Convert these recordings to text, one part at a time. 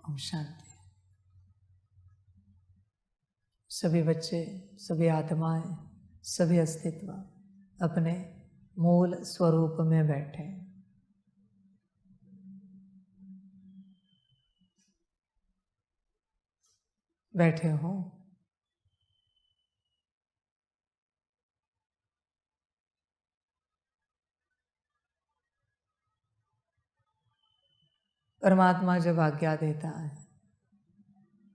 ओम शांति। सभी बच्चे, सभी आत्माएं, सभी अस्तित्व अपने मूल स्वरूप में बैठे। बैठे हो। परमात्मा जब आज्ञा देता है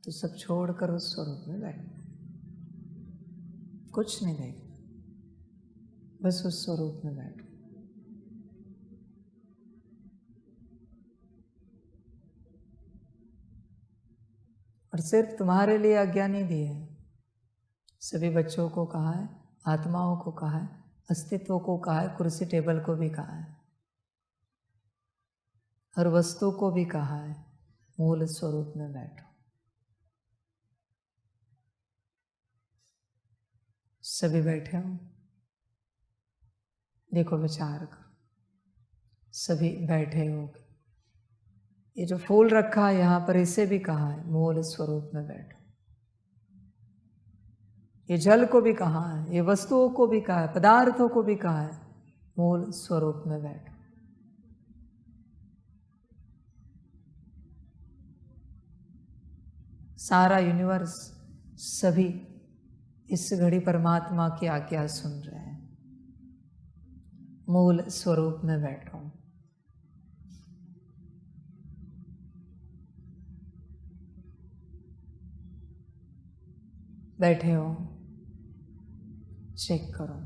तो सब छोड़कर उस स्वरूप में बैठना, कुछ नहीं देखना, बस उस स्वरूप में बैठो। और सिर्फ तुम्हारे लिए आज्ञा नहीं दी है, सभी बच्चों को कहा है, आत्माओं को कहा है, अस्तित्व को कहा है, कुर्सी टेबल को भी कहा है, हर वस्तु को भी कहा है, मूल स्वरूप में बैठो। सभी बैठे हो, देखो विचार करो, सभी बैठे हो। ये जो फूल रखा है यहाँ पर, इसे भी कहा है मूल स्वरूप में बैठो। ये जल को भी कहा है, ये वस्तुओं को भी कहा है, पदार्थों को भी कहा है, मूल स्वरूप में बैठो। सारा यूनिवर्स, सभी इस घड़ी परमात्मा की आज्ञा सुन रहे हैं, मूल स्वरूप में बैठो। बैठे हो, चेक करो।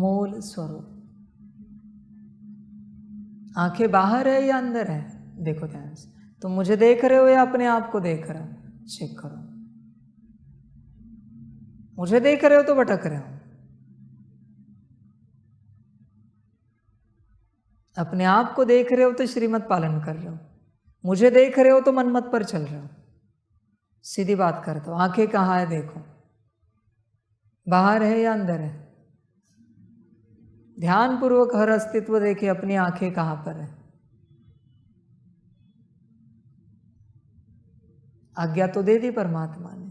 मूल स्वरूप। आंखें बाहर है या अंदर है? देखो ध्यान से। तुम मुझे देख रहे हो या अपने आप को देख रहे हो? चेक करो। मुझे देख रहे हो तो भटक रहे हो, अपने आप को देख रहे हो तो श्रीमत पालन कर रहे हो, मुझे देख रहे हो तो मनमत पर चल रहे हो। सीधी बात करता हूं, आंखें कहाँ है देखो, बाहर है या अंदर है? ध्यानपूर्वक हर अस्तित्व देखे अपनी आंखें कहाँ पर है। आज्ञा तो दे दी परमात्मा ने,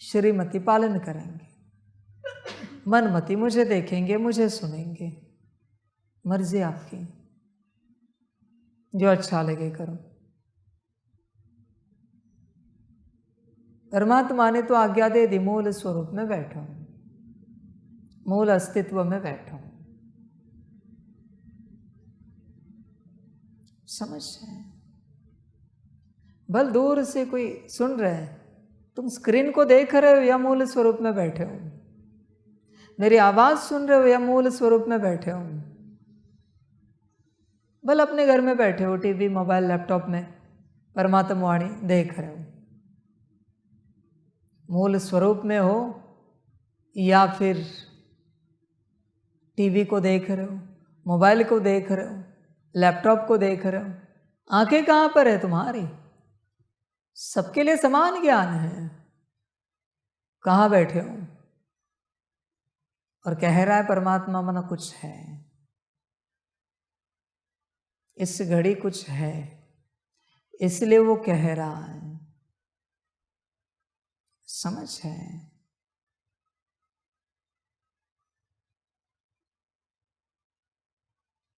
श्रीमती पालन करेंगे, मनमति मुझे देखेंगे, मुझे सुनेंगे, मर्जी आपकी, जो अच्छा लगे करो। परमात्मा ने तो आज्ञा दे दी, मूल स्वरूप में बैठो, मूल अस्तित्व में बैठो। समझ रहे हैं? भल दूर से कोई सुन रहे है, तुम स्क्रीन को देख रहे हो या मूल स्वरूप में बैठे हो? मेरी आवाज सुन रहे हो या मूल स्वरूप में बैठे हो? भल अपने घर में बैठे हो, टीवी, मोबाइल, लैपटॉप में परमात्मा वाणी देख रहे हो, मूल स्वरूप में हो या फिर टीवी को देख रहे हो, मोबाइल को देख रहे हो, लैपटॉप को देख रहे हो? आंखें कहाँ पर है तुम्हारी? सबके लिए समान ज्ञान है, कहाँ बैठे हो? और कह रहा है परमात्मा मन कुछ है, इस घड़ी कुछ है, इसलिए वो कह रहा है। समझ है?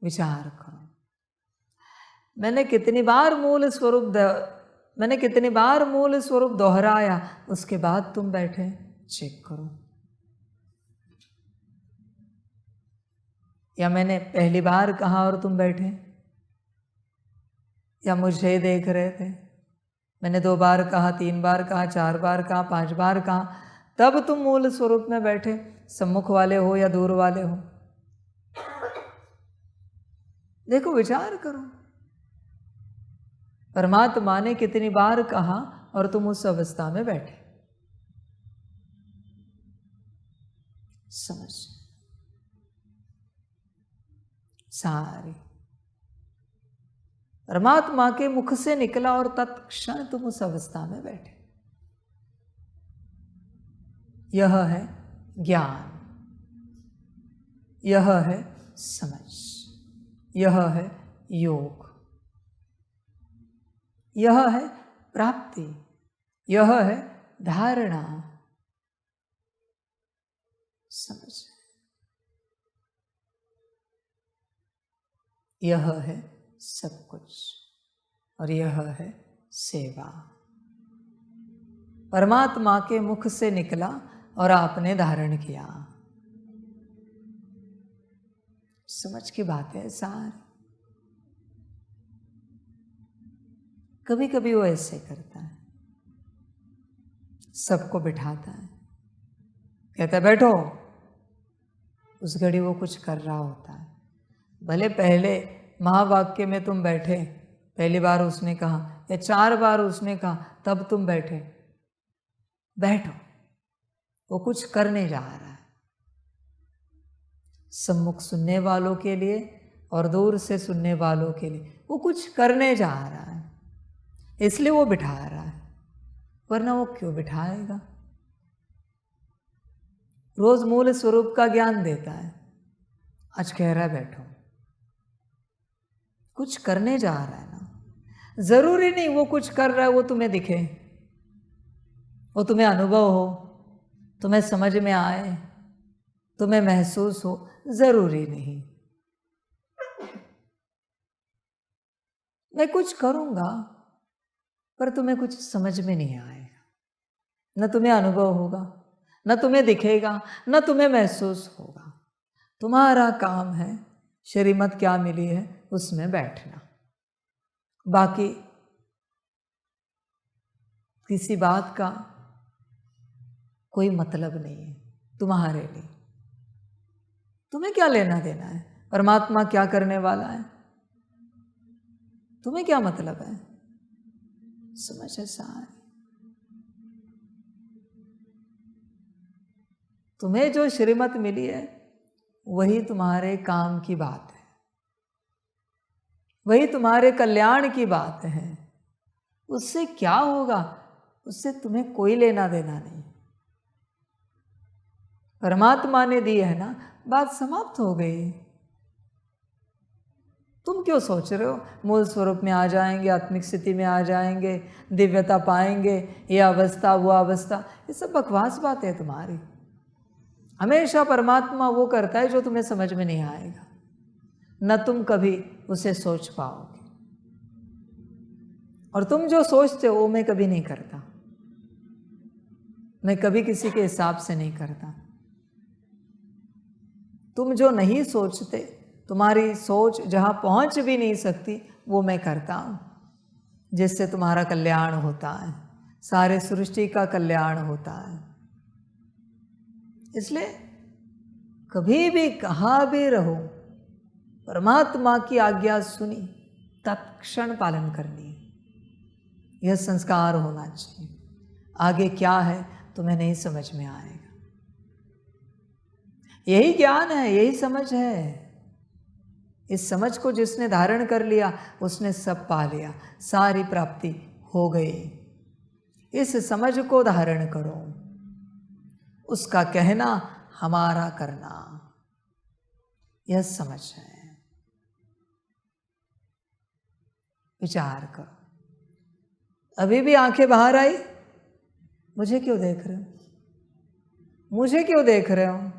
विचार करो। मैंने कितनी बार मूल स्वरूप दोहराया, उसके बाद तुम बैठे? चेक करो। या मैंने पहली बार कहा और तुम बैठे? या मुझे देख रहे थे? मैंने 2 बार कहा, 3 बार कहा, 4 बार कहा, 5 बार कहा, तब तुम मूल स्वरूप में बैठे। सम्मुख वाले हो या दूर वाले हो, देखो, विचार करो। परमात्मा ने कितनी बार कहा और तुम उस अवस्था में बैठे। समझ, सारी परमात्मा के मुख से निकला और तत्क्षण तुम उस अवस्था में बैठे। यह है ज्ञान, यह है समझ, यह है योग, यह है प्राप्ति, यह है धारणा। समझ, यह है सब कुछ और यह है सेवा। परमात्मा के मुख से निकला और आपने धारण किया। समझ की बात है सारी। कभी कभी वो ऐसे करता है, सबको बिठाता है, कहता है बैठो। उस घड़ी वो कुछ कर रहा होता है। भले पहले महावाक्य में तुम बैठे, पहली बार उसने कहा या 4 बार उसने कहा, तब तुम बैठे। बैठो, वो कुछ करने जा रहा है। सम्मुख सुनने वालों के लिए और दूर से सुनने वालों के लिए वो कुछ करने जा रहा है, इसलिए वो बिठा रहा है। वरना वो क्यों बिठाएगा? रोज मूल स्वरूप का ज्ञान देता है, आज कह रहा है बैठो। कुछ करने जा रहा है ना। जरूरी नहीं वो कुछ कर रहा है वो तुम्हें दिखे, वो तुम्हें अनुभव हो, तुम्हें समझ में आए, तुम्हें महसूस हो, जरूरी नहीं। मैं कुछ करूंगा पर तुम्हें कुछ समझ में नहीं आएगा, न तुम्हें अनुभव होगा, न तुम्हें दिखेगा, न तुम्हें महसूस होगा। तुम्हारा काम है श्रीमत क्या मिली है उसमें बैठना। बाकी किसी बात का कोई मतलब नहीं है तुम्हारे लिए। तुम्हें क्या लेना देना है? परमात्मा क्या करने वाला है, तुम्हें क्या मतलब है? समझ है सारी। तुम्हें जो श्रीमत मिली है वही तुम्हारे काम की बात है, वही तुम्हारे कल्याण की बात है। उससे क्या होगा, उससे तुम्हें कोई लेना देना नहीं। परमात्मा ने दी है ना, बात समाप्त हो गई। तुम क्यों सोच रहे हो मूल स्वरूप में आ जाएंगे, आत्मिक स्थिति में आ जाएंगे, दिव्यता पाएंगे, ये अवस्था वो अवस्था? ये सब बकवास बात है तुम्हारी। हमेशा परमात्मा वो करता है जो तुम्हें समझ में नहीं आएगा, न तुम कभी उसे सोच पाओगे। और तुम जो सोचते हो वो मैं कभी नहीं करता, मैं कभी किसी के हिसाब से नहीं करता। तुम जो नहीं सोचते, तुम्हारी सोच जहाँ पहुँच भी नहीं सकती, वो मैं करता हूँ, जिससे तुम्हारा कल्याण होता है, सारे सृष्टि का कल्याण होता है। इसलिए कभी भी कहाँ भी रहो, परमात्मा की आज्ञा सुनी, तत्क्षण पालन करनी है। यह संस्कार होना चाहिए। आगे क्या है तुम्हें नहीं समझ में आएगा। यही ज्ञान है, यही समझ है। इस समझ को जिसने धारण कर लिया उसने सब पा लिया, सारी प्राप्ति हो गई। इस समझ को धारण करो, उसका कहना हमारा करना, यह समझ है। विचार करो। अभी भी आंखें बाहर आई, मुझे क्यों देख रहे हो? मुझे क्यों देख रहे हो?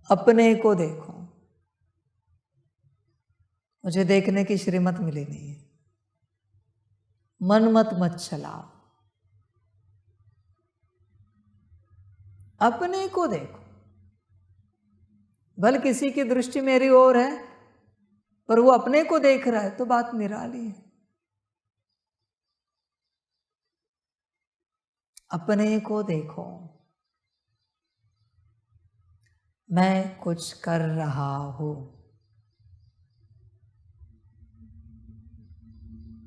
अपने को देखो। मुझे देखने की श्रीमत मिली नहीं है। मन मत चलाओ, अपने को देखो। भले किसी की दृष्टि मेरी ओर है पर वो अपने को देख रहा है तो बात निराली है। अपने को देखो। मैं कुछ कर रहा हूं,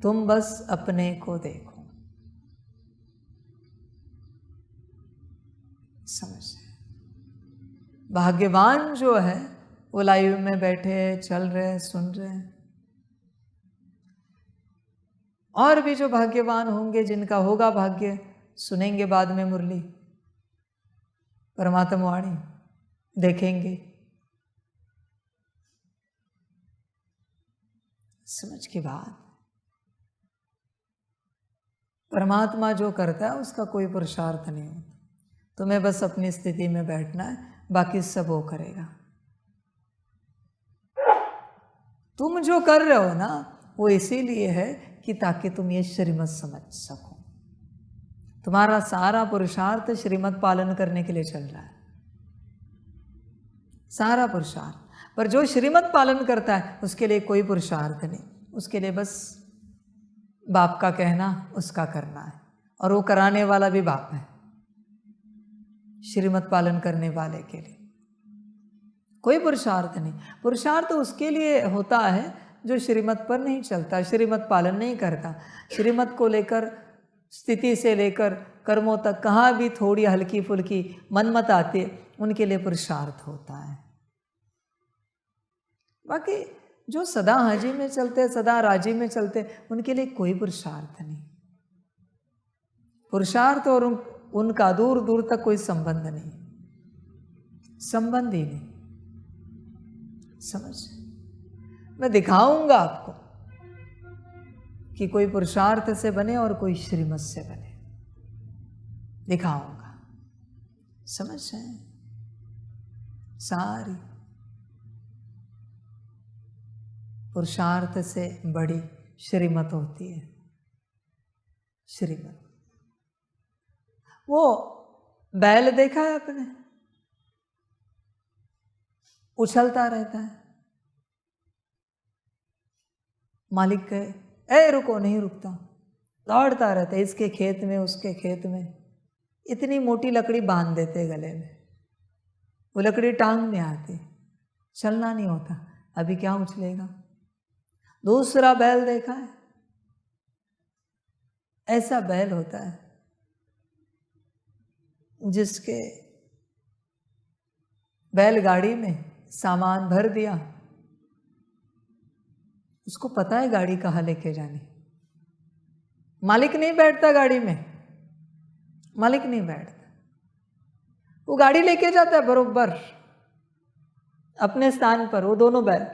तुम बस अपने को देखो। समझ? भाग्यवान जो है वो लाइव में बैठे चल रहे सुन रहे। और भी जो भाग्यवान होंगे, जिनका होगा भाग्य, सुनेंगे बाद में मुरली, परमात्मा वाणी देखेंगे। समझ की बात, परमात्मा जो करता है उसका कोई पुरुषार्थ नहीं होता। तुम्हें बस अपनी स्थिति में बैठना है, बाकी सब वो करेगा। तुम जो कर रहे हो ना, वो इसीलिए है कि ताकि तुम ये श्रीमत समझ सको। तुम्हारा सारा पुरुषार्थ श्रीमत पालन करने के लिए चल रहा है, सारा पुरुषार्थ। पर जो श्रीमत पालन करता है उसके लिए कोई पुरुषार्थ नहीं, उसके लिए बस बाप का कहना, उसका करना है। और वो कराने वाला भी बाप है, श्रीमत पालन करने वाले के लिए कोई पुरुषार्थ नहीं। पुरुषार्थ उसके लिए होता है जो श्रीमत पर नहीं चलता, श्रीमत पालन नहीं करता। श्रीमत को लेकर, स्थिति से लेकर कर्मों तक कहाँ भी थोड़ी हल्की फुल्की मनमत आती है, उनके लिए पुरुषार्थ होता है। बाकी जो सदा हाजी में चलते, सदा राजी में चलते, उनके लिए कोई पुरुषार्थ नहीं। पुरुषार्थ और उनका दूर दूर तक कोई संबंध नहीं, संबंध ही नहीं। समझ, मैं दिखाऊंगा आपको कि कोई पुरुषार्थ से बने और कोई श्रीमत से बने, दिखाऊंगा। समझ रहे हैं? सारी पुरुषार्थ से बड़ी श्रीमत होती है। श्रीमत, वो बैल देखा है आपने, उछलता रहता है। मालिक कहे ए रुको, नहीं रुकता, दौड़ता रहता है, इसके खेत में उसके खेत में। इतनी मोटी लकड़ी बांध देते गले में, वो लकड़ी टांग में आती, चलना नहीं होता। अभी क्या उछलेगा। दूसरा बैल देखा है, ऐसा बैल होता है जिसके बैलगाड़ी में सामान भर दिया, उसको पता है गाड़ी कहाँ लेके जानी। मालिक नहीं बैठता गाड़ी में, मालिक नहीं बैठता, वो गाड़ी लेके जाता है बरोबर अपने स्थान पर। वो दोनों बैल,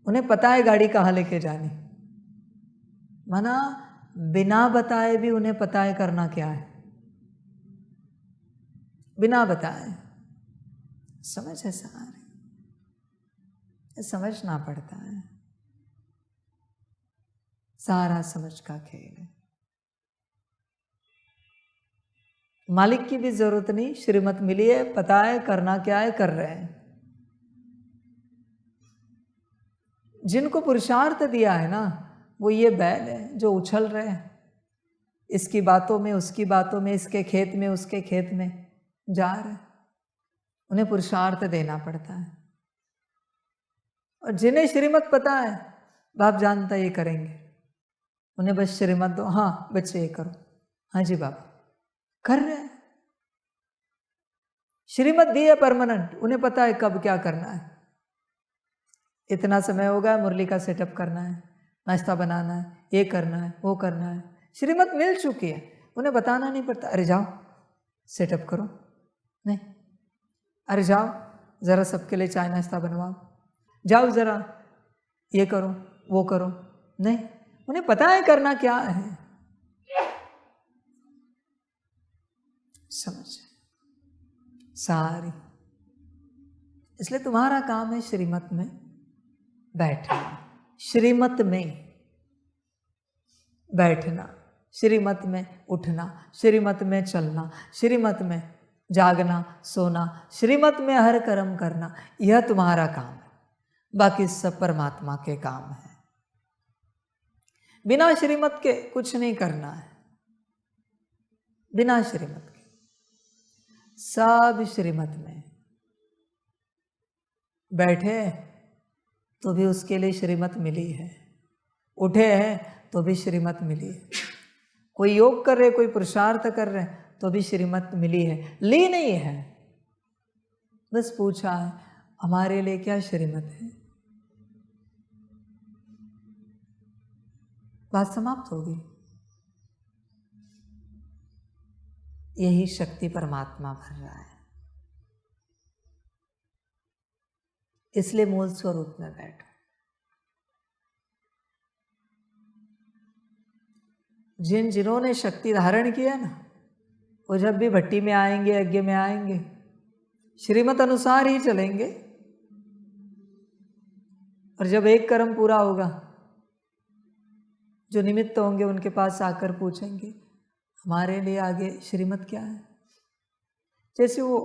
उन्हें पता है गाड़ी कहाँ लेके जानी, माना बिना बताए भी उन्हें पता है करना क्या है, बिना बताए। समझ है सारे, समझना पड़ता है, सारा समझ का खेल है। मालिक की भी जरूरत नहीं, श्रीमत मिली है, पता है करना क्या है, कर रहे हैं। जिनको पुरुषार्थ दिया है ना, वो ये बैल है जो उछल रहे हैं, इसकी बातों में उसकी बातों में, इसके खेत में उसके खेत में जा रहे। उन्हें पुरुषार्थ देना पड़ता है। और जिन्हें श्रीमत पता है, बाप जानता ये करेंगे, उन्हें बस श्रीमत दो, हाँ बच्चे ये करो, हाँ जी बाबा, कर रहे हैं। श्रीमत दी है परमानेंट, उन्हें पता है कब क्या करना है। इतना समय होगा, मुरली का सेटअप करना है, नाश्ता बनाना है, ये करना है, वो करना है। श्रीमत मिल चुकी है, उन्हें बताना नहीं पड़ता। अरे जाओ सेटअप करो, नहीं, अरे जाओ ज़रा सबके लिए चाय नाश्ता बनवाओ, जाओ ज़रा ये करो वो करो, नहीं, उन्हें पता है करना क्या है। समझ सारी, इसलिए तुम्हारा काम है श्रीमत में बैठना, श्रीमत में बैठना, श्रीमत में उठना, श्रीमत में चलना, श्रीमत में जागना सोना, श्रीमत में हर कर्म करना, यह तुम्हारा काम है। बाकी सब परमात्मा के काम है। बिना श्रीमत के कुछ नहीं करना है, बिना श्रीमत के। सब श्रीमत में बैठे तो भी उसके लिए श्रीमत मिली है, उठे हैं तो भी श्रीमत मिली है, कोई योग कर रहे, कोई पुरुषार्थ कर रहे तो भी श्रीमत मिली है, ली नहीं है, बस पूछा है हमारे लिए क्या श्रीमत है, बात समाप्त हो गई। यही शक्ति परमात्मा भर रहा है, इसलिए मूल स्वरूप में बैठो। जिन्होंने शक्ति धारण किया ना, वो जब भी भट्टी में आएंगे, यज्ञ में आएंगे, श्रीमत अनुसार ही चलेंगे। और जब एक कर्म पूरा होगा, जो निमित्त होंगे उनके पास आकर पूछेंगे हमारे लिए आगे श्रीमत क्या है। जैसे वो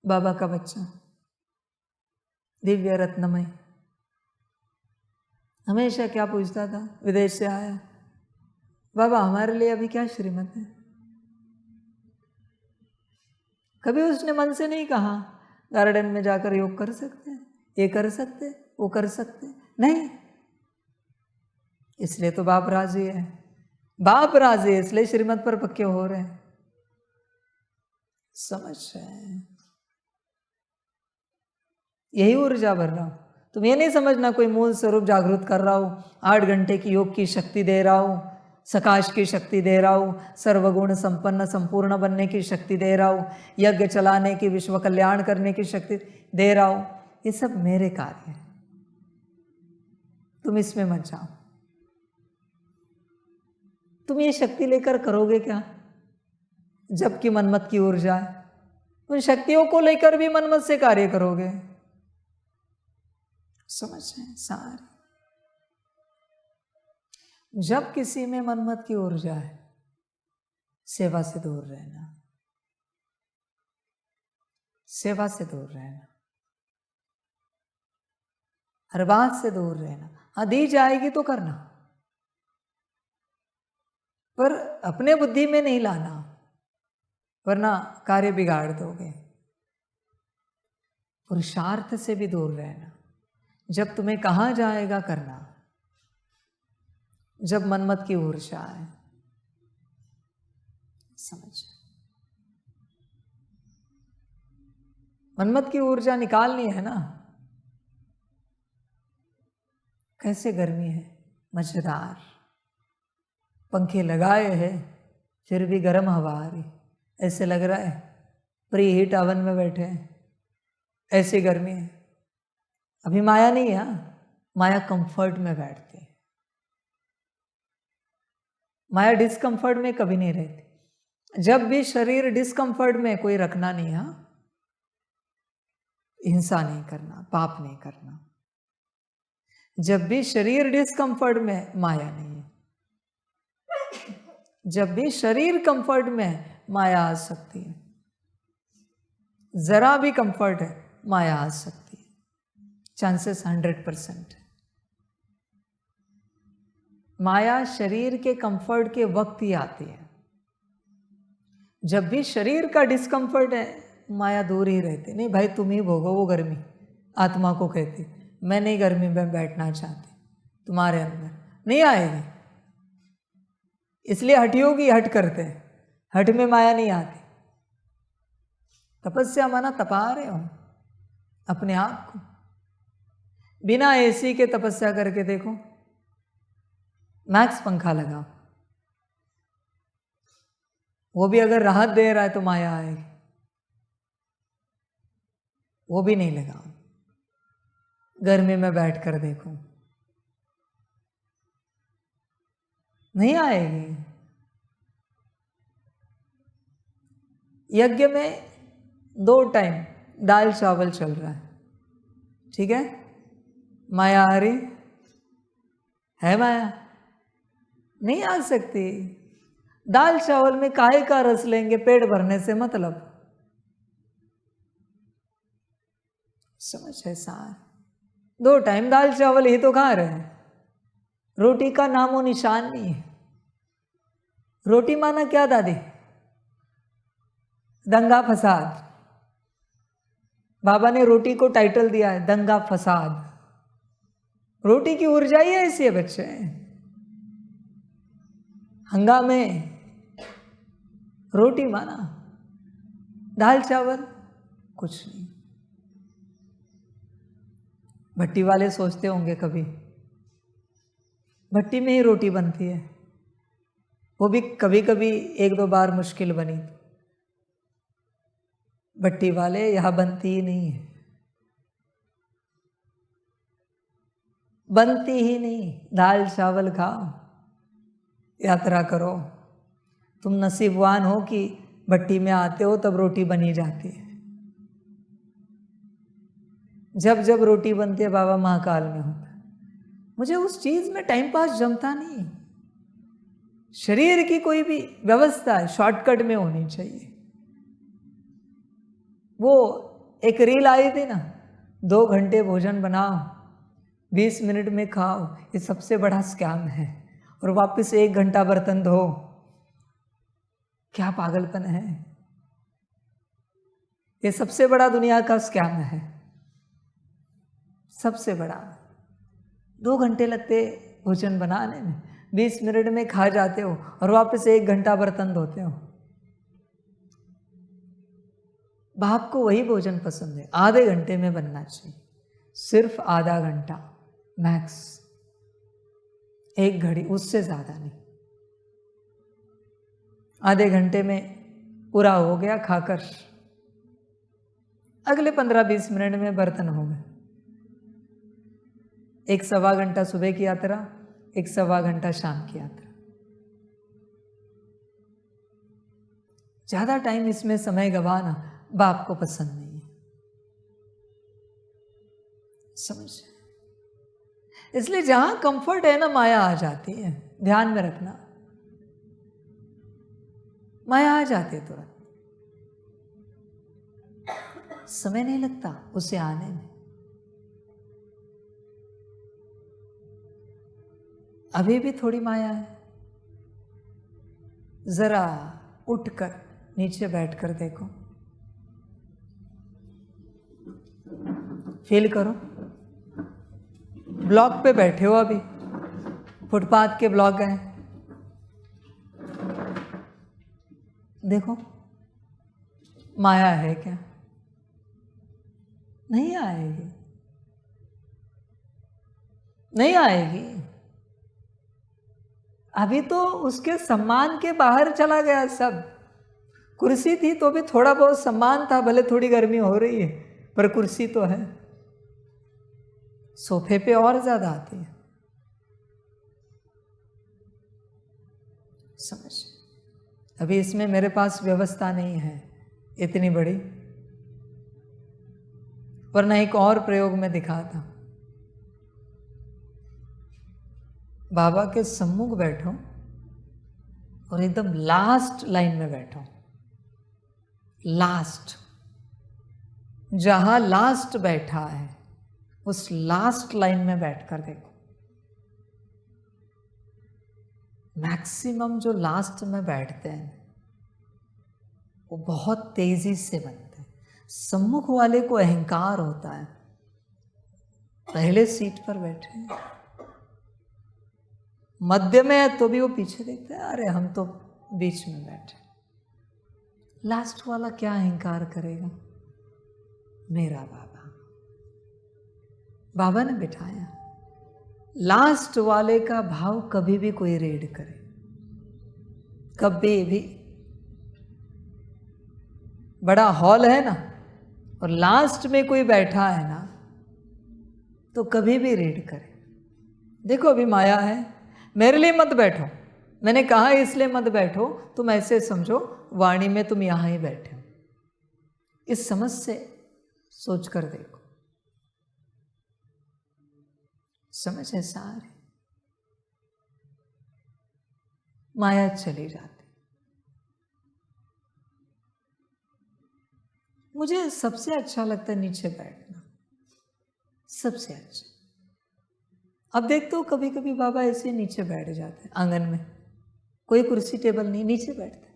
बाबा का बच्चा दिव्य रत्नमय हमेशा क्या पूछता था, विदेश से आया, बाबा हमारे लिए अभी क्या श्रीमत है। कभी उसने मन से नहीं कहा गार्डन में जाकर योग कर सकते हैं, ये कर सकते, वो कर सकते, नहीं। इसलिए तो बाप राजी है, बाप राजी है, इसलिए श्रीमत पर पक्के हो रहे हैं। समझ रहे हैं? यही ऊर्जा भर रहा हूं। तुम ये नहीं समझना कोई मूल स्वरूप जागृत कर रहा हूं, 8 घंटे की योग की शक्ति दे रहा हूं, सकाश की शक्ति दे रहा हूं, सर्वगुण संपन्न संपूर्ण बनने की शक्ति दे रहा हूं, यज्ञ चलाने की, विश्व कल्याण करने की शक्ति दे रहा हूं। ये सब मेरे कार्य है, तुम इसमें मत जाओ। तुम ये शक्ति लेकर करोगे क्या, जबकि मनमत की ऊर्जा है। उन शक्तियों को लेकर भी मनमत से कार्य करोगे। समझ रहे सारे? जब किसी में मनमत की ऊर्जा है, सेवा से दूर रहना, सेवा से दूर रहना, हर बात से दूर रहना। हाँ, दी जाएगी तो करना, पर अपने बुद्धि में नहीं लाना, वरना कार्य बिगाड़ दोगे। पुरुषार्थ से भी दूर रहना। जब तुम्हें कहा जाएगा करना, जब मनमत की ऊर्जा है। समझ? मनमत की ऊर्जा निकालनी है ना। कैसे गर्मी है, मजेदार, पंखे लगाए हैं फिर भी गर्म हवा आ रही, ऐसे लग रहा है प्री हीट ओवन में बैठे हैं, ऐसी गर्मी है। अभी माया नहीं है, माया कंफर्ट में बैठती है। माया डिस्कंफर्ट में कभी नहीं रहती। जब भी शरीर डिस्कंफर्ट में, कोई रखना नहीं है, हिंसा नहीं करना, पाप नहीं करना। जब भी शरीर डिस्कंफर्ट में, माया नहीं है। जब भी शरीर कंफर्ट में, माया आ सकती है। जरा भी कंफर्ट है, माया आ सकती है। चांसेस 100%। माया शरीर के कंफर्ट के वक्त ही आती है। जब भी शरीर का डिस्कंफर्ट है, माया दूर ही रहती। नहीं भाई तुम ही भोगो वो गर्मी, आत्मा को कहती मैं नहीं गर्मी में बैठना चाहती, तुम्हारे अंदर नहीं आएगी। इसलिए हठियों की हट करते हैं, हट में माया नहीं आती। तपस्या माना तपा रहे हो अपने आप को। बिना एसी के तपस्या करके देखो, मैक्स पंखा लगाओ, वो भी अगर राहत दे रहा है तो माया आएगी। वो भी नहीं लगाओ, गर्मी में बैठ कर देखो, नहीं आएगी। यज्ञ में 2 टाइम दाल चावल चल रहा है, ठीक है, माया आ रही है? माया नहीं आ सकती। दाल चावल में काहे का रस लेंगे, पेट भरने से मतलब। समझ है सार? 2 टाइम दाल चावल ही तो खा रहे हैं, रोटी का नामो निशान नहीं है। रोटी माना क्या दादी? दंगा फसाद। बाबा ने रोटी को टाइटल दिया है दंगा फसाद। रोटी की ऊर्जा ही ऐसी है बच्चे। हंगामे, रोटी माना, दाल चावल कुछ नहीं। भट्टी वाले सोचते होंगे कभी, भट्टी में ही रोटी बनती है, वो भी कभी कभी 1-2 बार मुश्किल बनी। भट्टी वाले यहां बनती ही नहीं है, बनती ही नहीं। दाल चावल खाओ, यात्रा करो, तुम नसीबवान हो कि भट्टी में आते हो तब रोटी बनी जाती है। जब जब रोटी बनती है बाबा महाकाल में होता है। मुझे उस चीज में टाइम पास जमता नहीं। शरीर की कोई भी व्यवस्था शॉर्टकट में होनी चाहिए। वो एक रील आई थी ना, 2 घंटे भोजन बनाओ, 20 मिनट में खाओ, ये सबसे बड़ा स्कैम है। और वापस 1 घंटा बर्तन धो, क्या पागलपन है। ये सबसे बड़ा दुनिया का स्कैम है, सबसे बड़ा। 2 घंटे लगते भोजन बनाने में, 20 मिनट में खा जाते हो और वापस 1 घंटा बर्तन धोते हो। बाप को वही भोजन पसंद है, आधे घंटे में बनना चाहिए, सिर्फ आधा घंटा मैक्स, 1 घड़ी, उससे ज्यादा नहीं। आधे घंटे में पूरा हो गया खाकर, अगले 15-20 मिनट में बर्तन हो गए। 1-1.25 घंटा सुबह की यात्रा, 1-1.25 घंटा शाम की यात्रा। ज्यादा टाइम इसमें समय गंवाना बाप को पसंद नहीं है, समझ। इसलिए जहां कंफर्ट है ना, माया आ जाती है। ध्यान में रखना, माया आ जाती है तुरंत, समय नहीं लगता उसे आने में। अभी भी थोड़ी माया है, जरा उठकर नीचे बैठकर देखो, फील करो। ब्लॉक पे बैठे हो, अभी फुटपाथ के ब्लॉक हैं, देखो माया है क्या? नहीं आएगी, नहीं आएगी। अभी तो उसके सम्मान के बाहर चला गया सब। कुर्सी थी तो भी थोड़ा बहुत सम्मान था, भले थोड़ी गर्मी हो रही है पर कुर्सी तो है। सोफे पे और ज्यादा आती है, समझ। अभी इसमें मेरे पास व्यवस्था नहीं है इतनी बड़ी, वरना एक और प्रयोग में दिखाता। बाबा के सम्मुख बैठो और एकदम लास्ट लाइन में बैठो, लास्ट, जहां लास्ट बैठा है उस लास्ट लाइन में बैठकर देखो। मैक्सिमम जो लास्ट में बैठते हैं वो बहुत तेजी से बनते हैं। सम्मुख वाले को अहंकार होता है, पहले सीट पर बैठे हैं, मध्य में है तो भी वो पीछे देखते हैं, अरे हम तो बीच में बैठे। लास्ट वाला क्या अहंकार करेगा? मेरा बाबा, बाबा ने बिठाया। लास्ट वाले का भाव कभी भी कोई रेड करे, कभी भी। बड़ा हॉल है ना और लास्ट में कोई बैठा है ना, तो कभी भी रेड करे। देखो अभी माया है, मेरे लिए मत बैठो, मैंने कहा इसलिए मत बैठो, तुम ऐसे समझो वाणी में तुम यहां ही बैठे हो। इस समझ से सोच कर देखो, समझ है सारे। माया चली जाती। मुझे सबसे अच्छा लगता है नीचे बैठना, सबसे अच्छा। अब देखते हो कभी कभी बाबा ऐसे नीचे बैठ जाते हैं, आंगन में कोई कुर्सी टेबल नहीं, नीचे बैठते।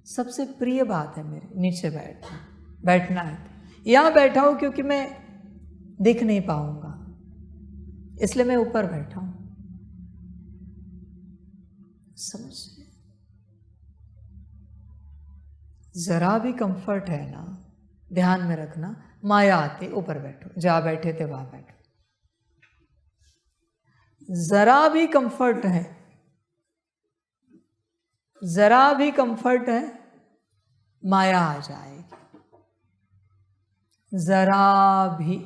सबसे प्रिय बात है मेरे नीचे बैठना, बैठना है। यहां बैठा हूं क्योंकि मैं दिख नहीं पाऊंगा, इसलिए मैं ऊपर बैठा हूं, समझ। जरा भी कंफर्ट है ना, ध्यान में रखना, माया आती ऊपर बैठो, जहां बैठे थे वहां बैठो। जरा भी कंफर्ट है, जरा भी कंफर्ट है, माया आ जाएगी। जरा भी।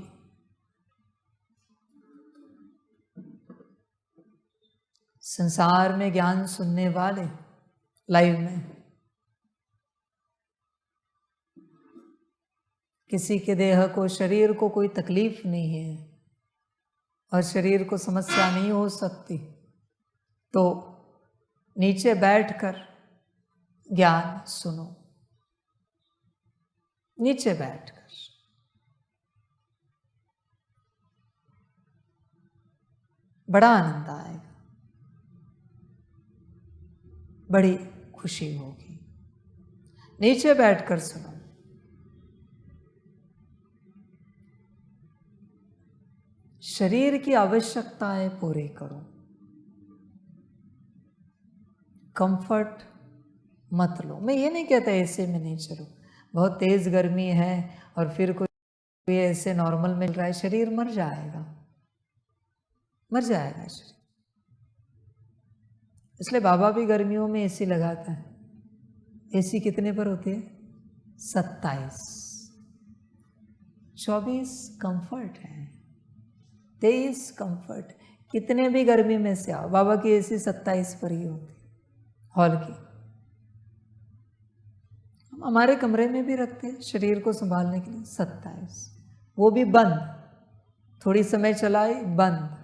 संसार में ज्ञान सुनने वाले लाइव में किसी के देह को, शरीर को कोई तकलीफ नहीं है और शरीर को समस्या नहीं हो सकती, तो नीचे बैठकर ज्ञान सुनो। नीचे बैठकर बड़ा आनंद आएगा, बड़ी खुशी होगी। नीचे बैठकर सुनो। शरीर की आवश्यकताएं पूरी करो, कंफर्ट मत लो। मैं ये नहीं कहता ऐसे में नहीं चलो, बहुत तेज गर्मी है और फिर कोई ऐसे नॉर्मल मिल रहा है, शरीर मर जाएगा, मर जाएगा शरीर। इसलिए बाबा भी गर्मियों में एसी लगाता है। एसी कितने पर होती है? 27। 24 कंफर्ट है, 23 कंफर्ट। कितने भी गर्मी में से आओ, बाबा की एसी 27 पर ही होती है, हॉल की। हम हमारे कमरे में भी रखते हैं शरीर को संभालने के लिए 27, वो भी बंद, थोड़ी समय चलाए बंद।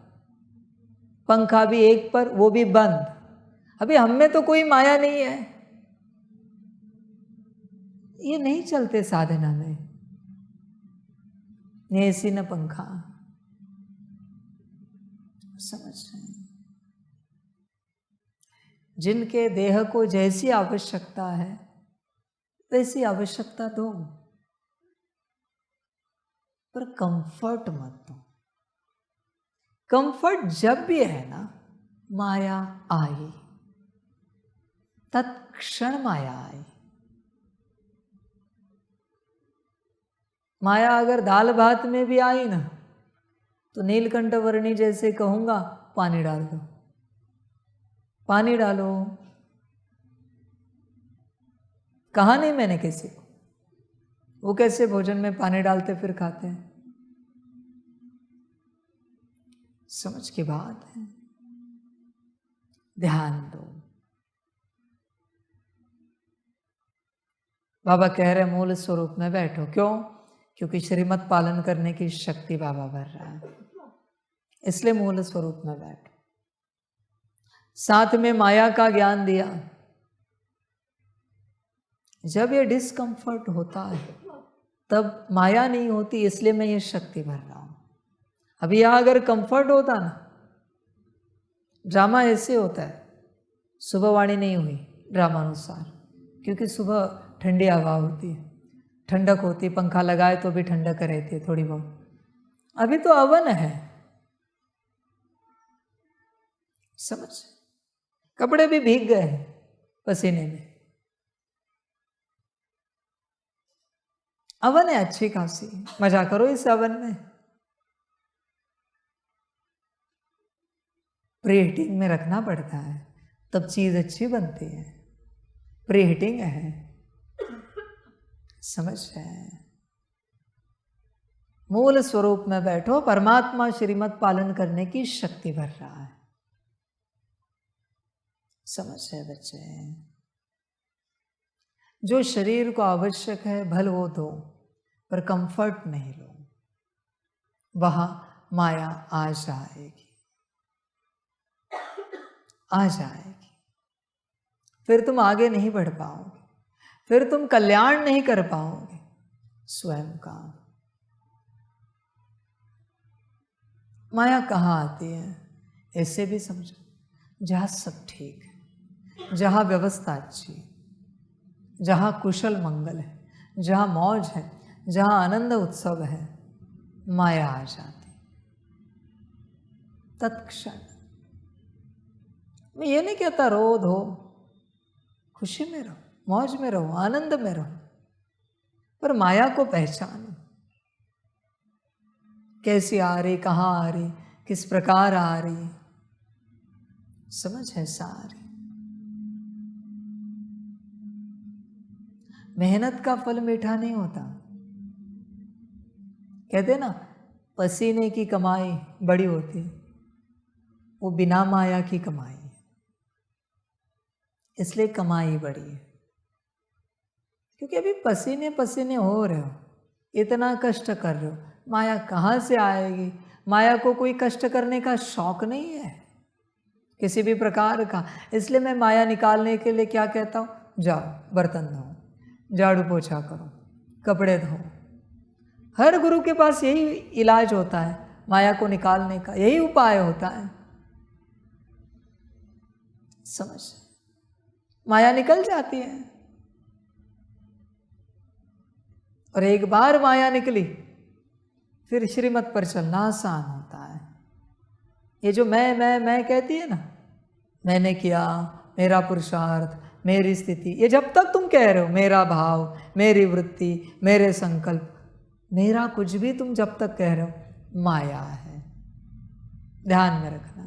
पंखा भी एक पर, वो भी बंद। अभी हम में तो कोई माया नहीं है, ये नहीं चलते साधना में, न एसी न पंखा। समझ रहे हैं? जिनके देह को जैसी आवश्यकता है वैसी आवश्यकता दो, पर कंफर्ट मत दो। कंफर्ट जब भी है ना, माया आई, तत्क्षण माया आई। माया अगर दाल भात में भी आई ना, तो नीलकंठ वर्णी जैसे कहूंगा, पानी डाल दो, पानी डालो। कहा नहीं मैंने किसी को, वो कैसे भोजन में पानी डालते फिर खाते हैं। समझ की बात है, ध्यान दो। बाबा कह रहे मूल स्वरूप में बैठो। क्यों? क्योंकि श्रीमत पालन करने की शक्ति बाबा भर रहा है, इसलिए मूल स्वरूप में बैठो। साथ में माया का ज्ञान दिया। जब ये डिस्कंफर्ट होता है तब माया नहीं होती, इसलिए मैं ये शक्ति भर रहा हूं। अभी यहां अगर कंफर्ट होता ना, ड्रामा ऐसे होता है, सुबह वाणी नहीं हुई ड्रामानुसार, क्योंकि सुबह ठंडी हवा होती है, ठंडक होती है, पंखा लगाए तो भी ठंडक रहती है थोड़ी बहुत। अभी तो अवन है, समझ? कपड़े भी भीग गए पसीने में। अवन है अच्छी खासी, मजा करो इस अवन में। प्री हीटिंग में रखना पड़ता है तब चीज अच्छी बनती है। प्री हीटिंग है, समझ है? मूल स्वरूप में बैठो। परमात्मा श्रीमत पालन करने की शक्ति भर रहा है। समझ है बच्चे? जो शरीर को आवश्यक है भल वो दो, पर कंफर्ट नहीं लो, वहां माया आ जाएगी, आ जाएगी। फिर तुम आगे नहीं बढ़ पाओगे, फिर तुम कल्याण नहीं कर पाओगे स्वयं का। माया कहाँ आती है? ऐसे भी समझो, जहाँ सब ठीक है, जहाँ व्यवस्था अच्छी है, जहाँ कुशल मंगल है, जहाँ मौज है, जहाँ आनंद उत्सव है, माया आ जाती तत्क्षण। मैं ये नहीं कहता रो धो, खुशी में रहो, मौज में रहो, आनंद में रहो, पर माया को पहचानो। कैसी आ रही, कहाँ आ रही, किस प्रकार आ रही, समझ है सारे। मेहनत का फल मीठा नहीं होता। कहते ना, पसीने की कमाई बड़ी होती, वो बिना माया की कमाई है, इसलिए कमाई बड़ी है। क्योंकि अभी पसीने पसीने हो रहे हो, इतना कष्ट कर रहे हो, माया कहाँ से आएगी? माया को कोई कष्ट करने का शौक नहीं है किसी भी प्रकार का। इसलिए मैं माया निकालने के लिए क्या कहता हूँ, जाओ बर्तन धो, झाड़ू पोछा करो, कपड़े धो। हर गुरु के पास यही इलाज होता है, माया को निकालने का यही उपाय होता है। समझ, माया निकल जाती है। और एक बार माया निकली, फिर श्रीमत पर चलना आसान होता है। ये जो मैं कहती है ना, मैंने किया, मेरा पुरुषार्थ, मेरी स्थिति, ये जब तक तुम कह रहे हो, मेरा भाव, मेरी वृत्ति, मेरे संकल्प, मेरा कुछ भी तुम जब तक कह रहे हो, माया है। ध्यान में रखना।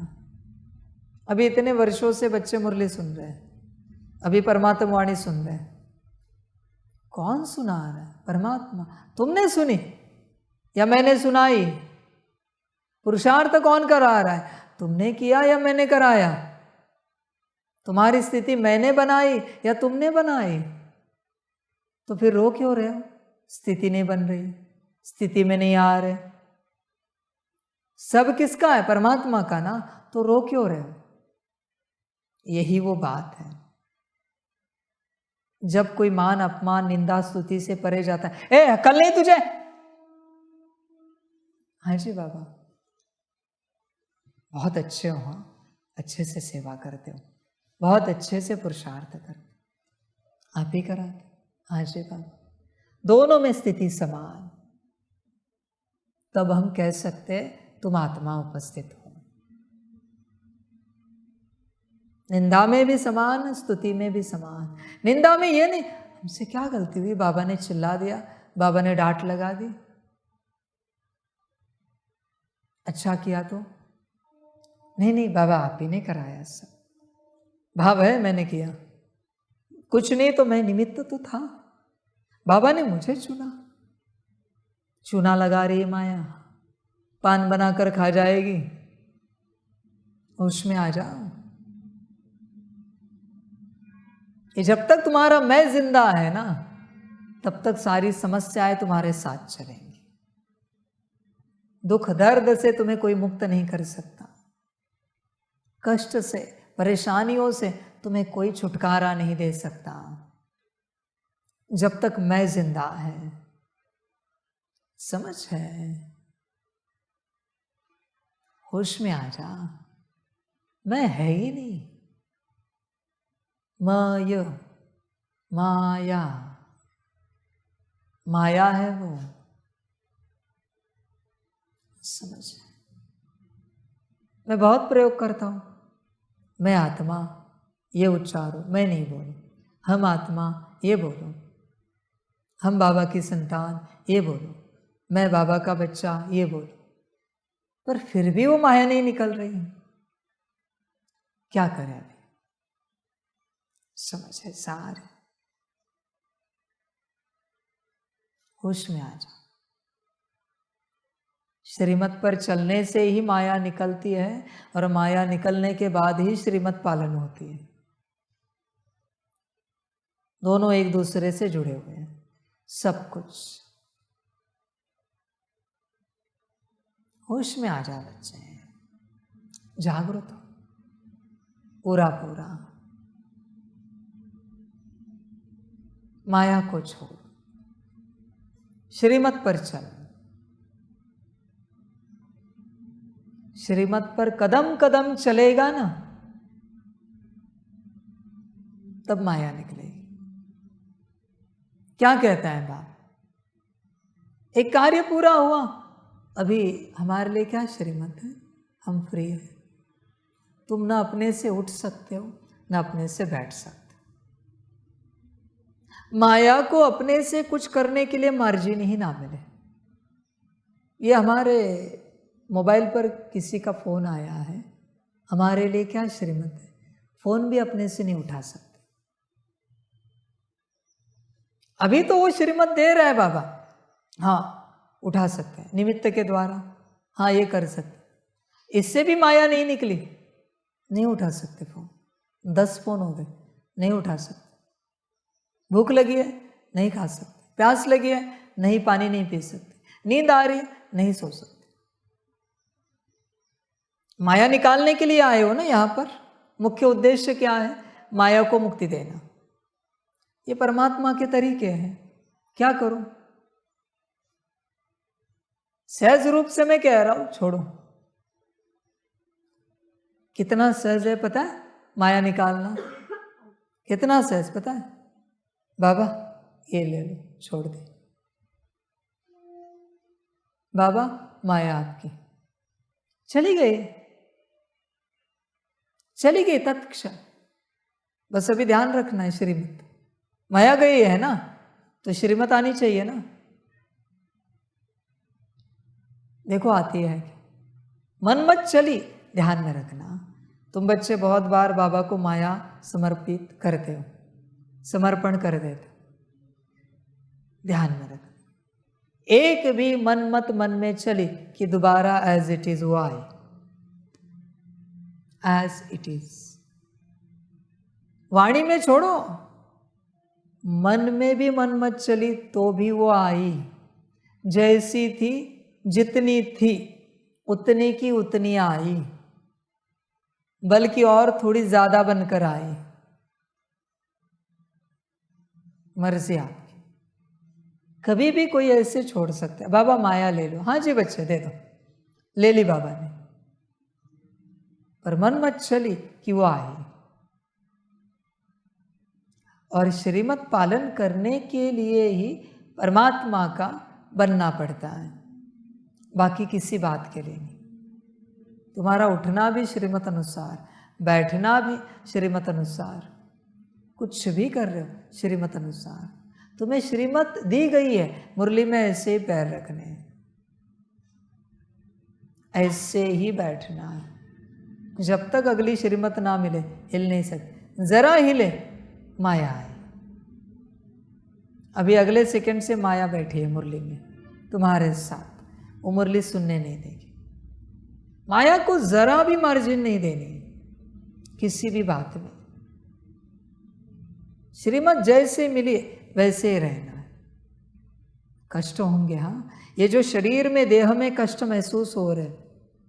अभी इतने वर्षों से बच्चे मुरली सुन रहे हैं, अभी परमात्मा वाणी सुन रहे हैं। कौन सुना रहा है? परमात्मा। तुमने सुनी या मैंने सुनाई? पुरुषार्थ कौन करा रहा है? तुमने किया या मैंने कराया? तुम्हारी स्थिति मैंने बनाई या तुमने बनाई? तो फिर रो क्यों रहे हो? स्थिति नहीं बन रही, स्थिति में नहीं आ रहे। सब किसका है? परमात्मा का ना, तो रो क्यों रहे हो? यही वो बात है। जब कोई मान अपमान निंदा स्तुति से परे जाता है, ए कल नहीं तुझे, हाँ जी बाबा, बहुत अच्छे हो, अच्छे से सेवा करते हो, बहुत अच्छे से पुरुषार्थ करते, आप ही कराते, हाँ जी बाबा। दोनों में स्थिति समान, तब हम कह सकते तुम आत्मा उपस्थित हो। निंदा में भी समान, स्तुति में भी समान। निंदा में ये नहीं हमसे क्या गलती हुई, बाबा ने चिल्ला दिया, बाबा ने डांट लगा दी, अच्छा किया तो नहीं नहीं बाबा आप ही ने कराया, सब भाव है मैंने किया, कुछ नहीं तो मैं निमित्त तो था, बाबा ने मुझे चुना। चूना लगा रही है माया, पान बनाकर खा जाएगी, उसमें आ जाओ। ये जब तक तुम्हारा मैं जिंदा है ना, तब तक सारी समस्याएं तुम्हारे साथ चलेंगी। दुख दर्द से तुम्हें कोई मुक्त नहीं कर सकता, कष्ट से परेशानियों से तुम्हें कोई छुटकारा नहीं दे सकता, जब तक मैं जिंदा है। समझ है? होश में आ जा, मैं है ही नहीं, माया माया माया है वो। समझ, मैं बहुत प्रयोग करता हूं, मैं आत्मा ये उच्चारो, मैं नहीं बोलूं, हम आत्मा ये बोलो, हम बाबा की संतान ये बोलो, मैं बाबा का बच्चा ये बोलो, पर फिर भी वो माया नहीं निकल रही, क्या करें अभी? समझ है सारे, होश में आ जा। श्रीमत पर चलने से ही माया निकलती है, और माया निकलने के बाद ही श्रीमत पालन होती है। दोनों एक दूसरे से जुड़े हुए हैं, सब कुछ। होश में आ जा बच्चे, जागृत हो पूरा पूरा, माया को छोड़, श्रीमत पर चल। श्रीमत पर कदम कदम चलेगा ना, तब माया निकलेगी। क्या कहता है बाप? एक कार्य पूरा हुआ, अभी हमारे लिए क्या श्रीमत है? हम फ्री हैं, तुम ना अपने से उठ सकते हो ना अपने से बैठ सकते। माया को अपने से कुछ करने के लिए मार्जिन ही ना मिले। ये हमारे मोबाइल पर किसी का फोन आया है, हमारे लिए क्या श्रीमत है? फोन भी अपने से नहीं उठा सकते। अभी तो वो श्रीमत दे रहा है बाबा, हाँ उठा सकते हैं निमित्त के द्वारा, हाँ ये कर सकते। इससे भी माया नहीं निकली, नहीं उठा सकते फोन। 10 फोन हो गए, नहीं उठा सकते। भूख लगी है, नहीं खा सकते। प्यास लगी है, नहीं पानी नहीं पी सकते। नींद आ रही है, नहीं सो सकते। माया निकालने के लिए आए हो ना यहाँ पर। मुख्य उद्देश्य क्या है? माया को मुक्ति देना। ये परमात्मा के तरीके हैं। क्या करूं? सहज रूप से मैं कह रहा हूं, छोड़ो। कितना सहज है पता है माया निकालना? कितना सहज पता है? बाबा ये ले लो, छोड़ दे। बाबा माया आपकी चली गई, चली गई तत्क्षण। बस अभी ध्यान रखना है, श्रीमत माया गई है ना, तो श्रीमत आनी चाहिए ना। देखो आती है, मन मत चली, ध्यान में रखना। तुम बच्चे बहुत बार बाबा को माया समर्पित करते हो, समर्पण कर देते हो। ध्यान में रखना, एक भी मन मत मन में चली कि दोबारा एज इट इज हुआ है, एज इट इज। वाणी में छोड़ो, मन में भी मन मत चली तो भी वो आई। जैसी थी, जितनी थी, उतनी की उतनी आई, बल्कि और थोड़ी ज्यादा बनकर आई। मर्जी आपकी। कभी भी कोई ऐसे छोड़ सकता है, बाबा माया ले लो, हाँ जी बच्चे दे दो, ले ली बाबा ने, पर मन मत चली कि वो आई। और श्रीमत पालन करने के लिए ही परमात्मा का बनना पड़ता है, बाकी किसी बात के लिए नहीं। तुम्हारा उठना भी श्रीमत अनुसार, बैठना भी श्रीमत अनुसार, कुछ भी कर रहे हो श्रीमत अनुसार। तुम्हें श्रीमत दी गई है, मुरली में ऐसे ही पैर रखने हैं, ऐसे ही बैठना है। जब तक अगली श्रीमत ना मिले हिल नहीं सकते। जरा हिले माया आई। अभी अगले सेकंड से माया बैठी है मुरली में तुम्हारे साथ, वो मुरली सुनने नहीं देगी। माया को जरा भी मार्जिन नहीं देनी किसी भी बात में। श्रीमत जैसे मिली वैसे ही रहना है। कष्ट होंगे, हाँ, ये जो शरीर में देह में कष्ट महसूस हो रहे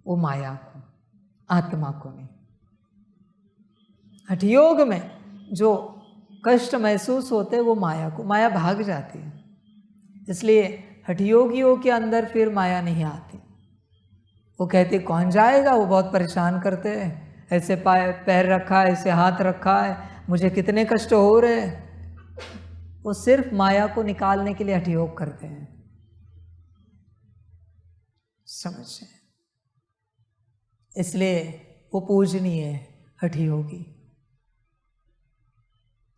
वो माया को, आत्मा को नहीं। हठयोग में जो कष्ट महसूस होते वो माया को, माया भाग जाती है। इसलिए हठयोगियों के अंदर फिर माया नहीं आती। वो कहते कौन जाएगा, वो बहुत परेशान करते हैं, ऐसे पैर रखा है, ऐसे हाथ रखा है, मुझे कितने कष्ट हो रहे हैं। वो सिर्फ माया को निकालने के लिए हठयोग करते हैं। समझे? इसलिए वो पूजनीय है हठयोगी,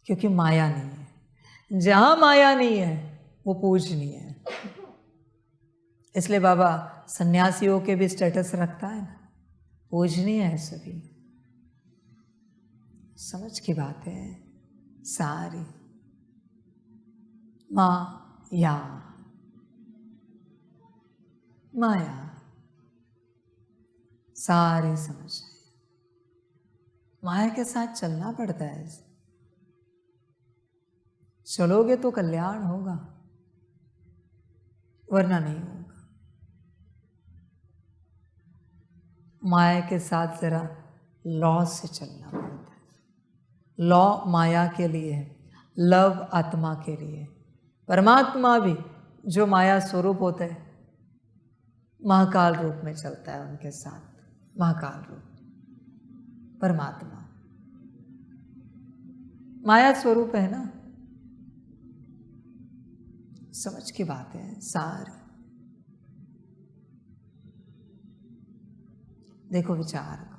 क्योंकि माया नहीं है। जहां माया नहीं है वो पूजनीय है। इसलिए बाबा सन्यासियों के भी स्टेटस रखता है ना, पूजनीय है सभी। समझ की बात है सारी। माया, माया सारी समझ। माया के साथ चलना पड़ता है। चलोगे तो कल्याण होगा, वरना नहीं होगा। माया के साथ जरा लॉ से चलना पड़ता है। लॉ माया के लिए है, लव आत्मा के लिए। परमात्मा भी जो माया स्वरूप होते हैं महाकाल रूप में चलता है उनके साथ। महाकाल रूप परमात्मा माया स्वरूप है ना। समझ की बात है सारी। देखो विचार को,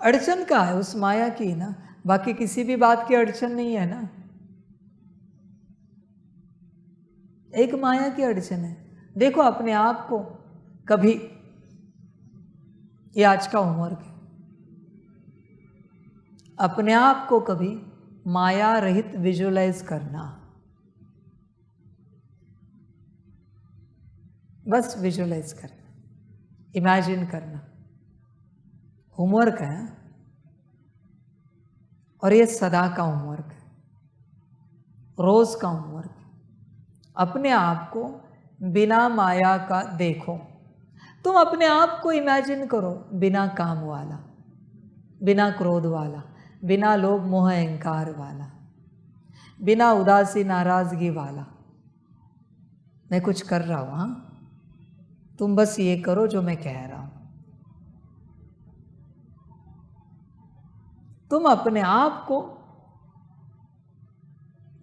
अड़चन का है उस माया की ना, बाकी किसी भी बात की अड़चन नहीं है ना। एक माया की अड़चन है। देखो अपने आप को कभी, ये आज का होमवर्क है, अपने आप को कभी माया रहित विजुअलाइज करना, बस विजुअलाइज करना, इमेजिन करना। होमवर्क है और ये सदा का होमवर्क है, रोज का होमवर्क है। अपने आप को बिना माया का देखो। तुम अपने आप को इमेजिन करो बिना काम वाला, बिना क्रोध वाला, बिना लोभ मोह अहंकार वाला, बिना उदासी नाराजगी वाला। मैं कुछ कर रहा हूं, हाँ, तुम बस ये करो जो मैं कह रहा हूं। तुम अपने आप को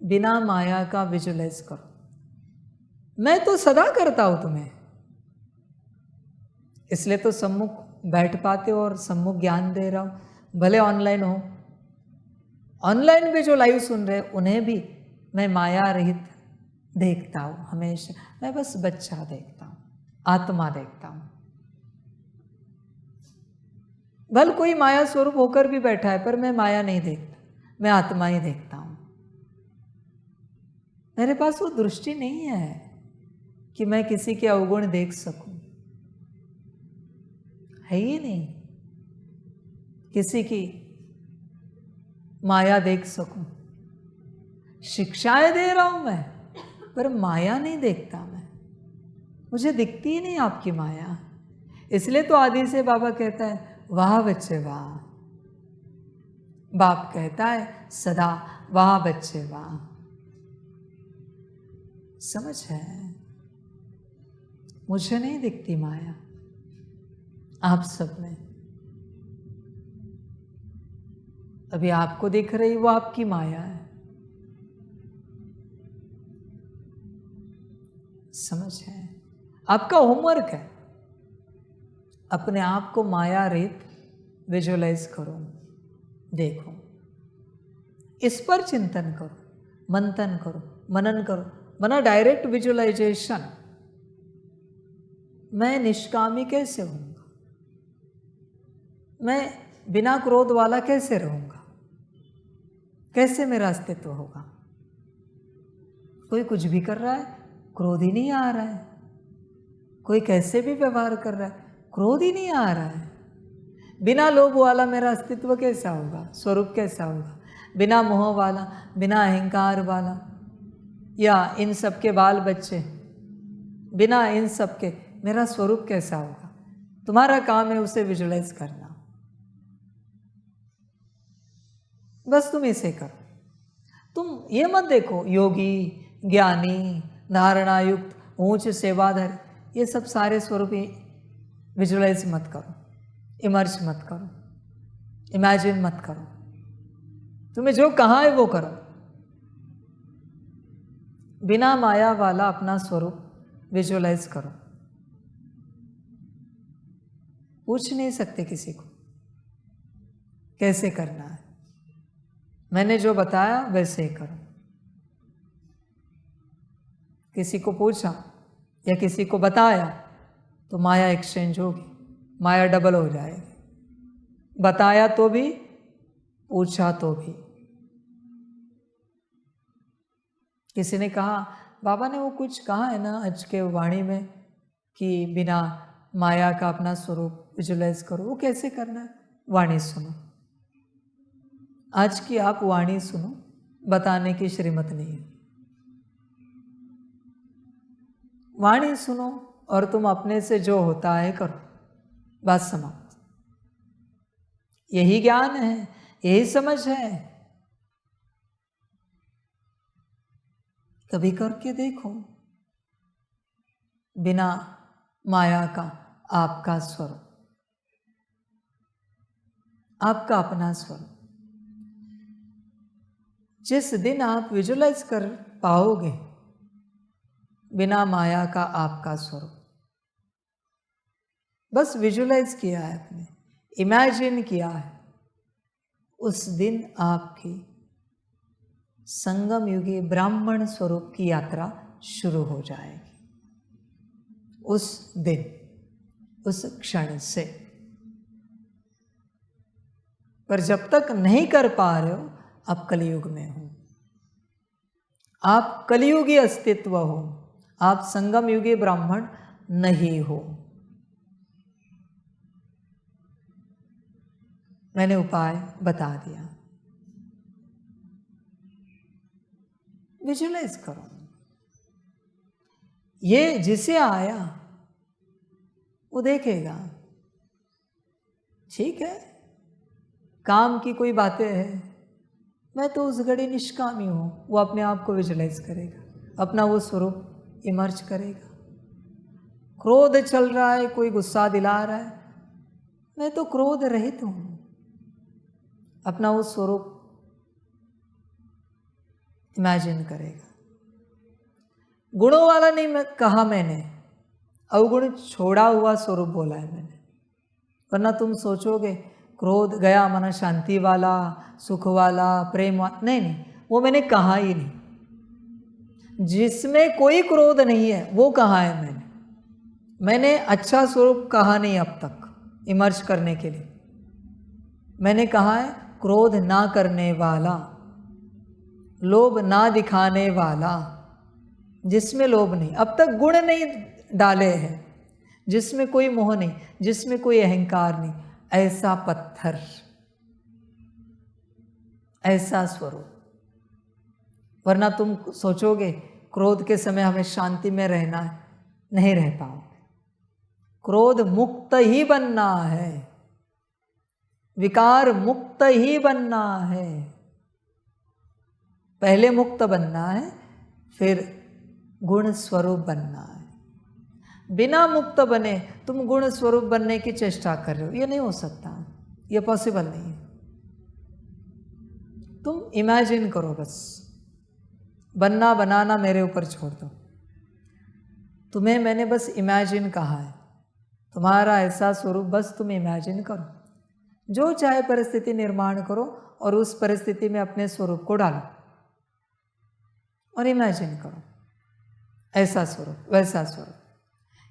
बिना माया का विजुअलाइज करो। मैं तो सदा करता हूं तुम्हें, इसलिए तो सम्मुख बैठ पाते हो और सम्मुख ज्ञान दे रहा हूं। भले ऑनलाइन हो, ऑनलाइन भी जो लाइव सुन रहे उन्हें भी मैं माया रहित देखता हूं हमेशा। मैं बस बच्चा देखता हूं, आत्मा देखता हूं। भले कोई माया स्वरूप होकर भी बैठा है, पर मैं माया नहीं देखता, मैं आत्मा ही देखता हूं। मेरे पास वो दृष्टि नहीं है कि मैं किसी के अवगुण देख सकूं, है ही नहीं। किसी की माया देख सकूं, शिक्षाएं दे रहा हूं मैं, पर माया नहीं देखता मैं। मुझे दिखती ही नहीं आपकी माया। इसलिए तो आदि से बाबा कहता है, वाह बच्चे वाह। बाप कहता है सदा, वाह बच्चे वाह। समझ है? मुझे नहीं दिखती माया आप सब में। अभी आपको दिख रही वो आपकी माया है। समझ है? आपका होमवर्क है, अपने आप को माया रहित विजुअलाइज करो, देखो, इस पर चिंतन करो, मंथन करो, मनन करो। बना डायरेक्ट विजुअलाइजेशन। मैं निष्कामी कैसे होऊंगा? मैं बिना क्रोध वाला कैसे रहूंगा? कैसे मेरा अस्तित्व होगा? कोई कुछ भी कर रहा है, क्रोध ही नहीं आ रहा है। कोई कैसे भी व्यवहार कर रहा है, क्रोध ही नहीं आ रहा है। बिना लोभ वाला मेरा अस्तित्व कैसा होगा? स्वरूप कैसा होगा? बिना मोह वाला, बिना अहंकार वाला, या इन सब के बाल बच्चे, बिना इन सब के मेरा स्वरूप कैसा होगा? तुम्हारा काम है उसे विजुअलाइज करना। बस तुम इसे करो। तुम ये मत देखो योगी, ज्ञानी, धारणा युक्त, ऊंच सेवाधर, ये सब सारे स्वरूप विजुअलाइज मत करो, इमर्ज मत करो, इमेजिन मत करो। तुम्हें जो कहा है वो करो। बिना माया वाला अपना स्वरूप विजुअलाइज करो। पूछ नहीं सकते किसी को कैसे करना है। मैंने जो बताया वैसे ही करो। किसी को पूछा या किसी को बताया तो माया एक्सचेंज होगी, माया डबल हो जाएगी। बताया तो भी, पूछा तो भी। किसी ने कहा, बाबा ने वो कुछ कहा है ना आज के वाणी में कि बिना माया का अपना स्वरूप विजुअलाइज करो। वो कैसे करना है? वाणी सुनो। आज की आप वाणी सुनो, बताने की श्रीमत नहीं है। वाणी सुनो और तुम अपने से जो होता है करो, बात समाप्त। यही ज्ञान है, यही समझ है। कभी करके देखो, बिना माया का आपका स्वरूप, आपका अपना स्वरूप। जिस दिन आप विजुअलाइज कर पाओगे बिना माया का आपका स्वरूप, बस विजुअलाइज किया है आपने, इमेजिन किया है, उस दिन आपकी संगम युगी ब्राह्मण स्वरूप की यात्रा शुरू हो जाएगी। उस दिन, उस क्षण से। पर जब तक नहीं कर पा रहे हो, आप कलयुग में हो, आप कलयुगी अस्तित्व हो, आप संगम युगी ब्राह्मण नहीं हो। मैंने उपाय बता दिया, विजुअलाइज करो। ये जिसे आया वो देखेगा, ठीक है, काम की कोई बातें हैं, मैं तो उस घड़ी निष्कामी हूँ, वो अपने आप को विजुअलाइज करेगा, अपना वो स्वरूप इमर्ज करेगा। क्रोध चल रहा है, कोई गुस्सा दिला रहा है, मैं तो क्रोध रहित हूँ, अपना वो स्वरूप इमेजिन करेगा। गुणों वाला नहीं कहा मैंने, अवगुण छोड़ा हुआ स्वरूप बोला है मैंने। वरना तुम सोचोगे क्रोध गया माना शांति वाला, सुख वाला, प्रेम वाला, नहीं, वो मैंने कहा ही नहीं। जिसमें कोई क्रोध नहीं है वो कहा है मैंने अच्छा स्वरूप कहा नहीं अब तक इमर्ज करने के लिए। मैंने कहा है क्रोध ना करने वाला, लोभ ना दिखाने वाला, जिसमें लोभ नहीं, अब तक गुण नहीं डाले हैं, जिसमें कोई मोह नहीं, जिसमें कोई अहंकार नहीं, ऐसा पत्थर, ऐसा स्वरूप। वरना तुम सोचोगे क्रोध के समय हमें शांति में रहना है, नहीं रह पाओगे। क्रोध मुक्त ही बनना है, विकार मुक्त ही बनना है। पहले मुक्त बनना है, फिर गुण स्वरूप बनना है। बिना मुक्त बने तुम गुण स्वरूप बनने की चेष्टा कर रहे हो, ये नहीं हो सकता, ये पॉसिबल नहीं है। तुम इमेजिन करो, बस बनना बनाना मेरे ऊपर छोड़ दो। तुम्हें मैंने बस इमेजिन कहा है, तुम्हारा ऐसा स्वरूप बस तुम इमेजिन करो, जो चाहे परिस्थिति निर्माण करो और उस परिस्थिति में अपने स्वरूप को डालो और इमेजिन करो ऐसा स्वरूप, वैसा स्वरूप।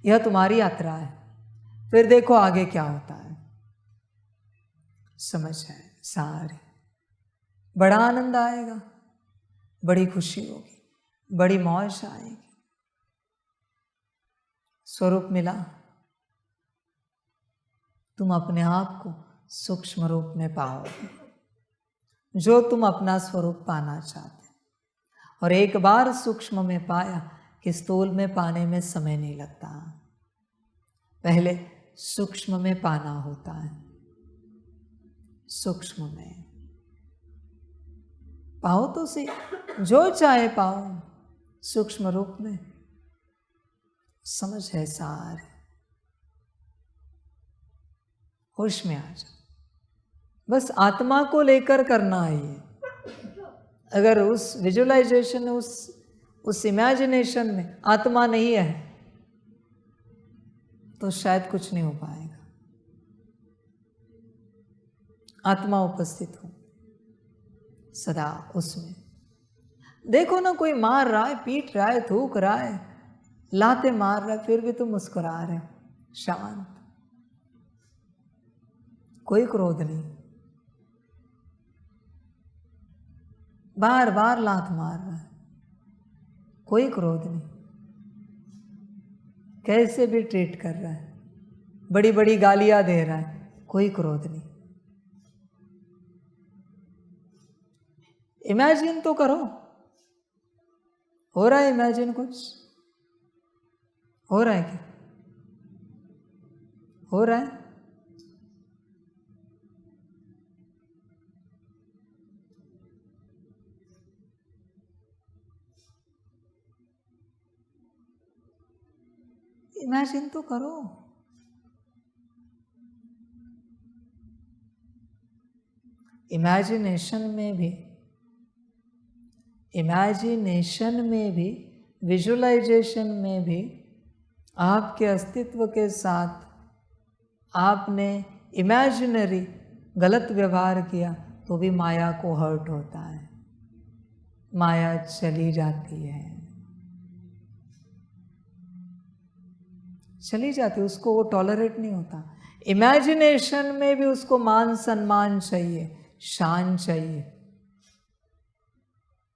यह तुम्हारी यात्रा है, फिर देखो आगे क्या होता है। समझ है सारे, बड़ा आनंद आएगा, बड़ी खुशी होगी, बड़ी मौज आएगी। स्वरूप मिला, तुम अपने आप को सूक्ष्म रूप में पाओगे, जो तुम अपना स्वरूप पाना चाहते। और एक बार सूक्ष्म में पाया कि स्थूल में पाने में समय नहीं लगता, पहले सूक्ष्म में पाना होता है। सूक्ष्म में पाओ तो सही, जो चाहे पाओ, सूक्ष्म रूप में समझ है सारे, होश में आ जाओ। बस आत्मा को लेकर करना है ये। अगर उस विजुअलाइजेशन, उस इमेजिनेशन में आत्मा नहीं है तो शायद कुछ नहीं हो पाएगा। आत्मा उपस्थित हो सदा उसमें। देखो ना, कोई मार रहा है, पीट रहा है, थूक रहा है, लाते मार रहा है, फिर भी तुम मुस्कुरा रहे हो, शांत, कोई क्रोध नहीं। बार बार लात मार रहा है, कोई क्रोध नहीं। कैसे भी ट्रीट कर रहा है, बड़ी बड़ी गालियां दे रहा है, कोई क्रोध नहीं। इमेजिन तो करो, हो रहा है इमेजिन? कुछ हो रहा है क्या? हो रहा है? इमेजिन तो करो। इमेजिनेशन में भी, विजुअलाइजेशन में भी आपके अस्तित्व के साथ आपने इमेजिनरी गलत व्यवहार किया तो भी माया को हर्ट होता है, माया चली जाती है, चली जाती है, उसको वो टॉलरेट नहीं होता। इमेजिनेशन में भी उसको मान सम्मान चाहिए, शान चाहिए।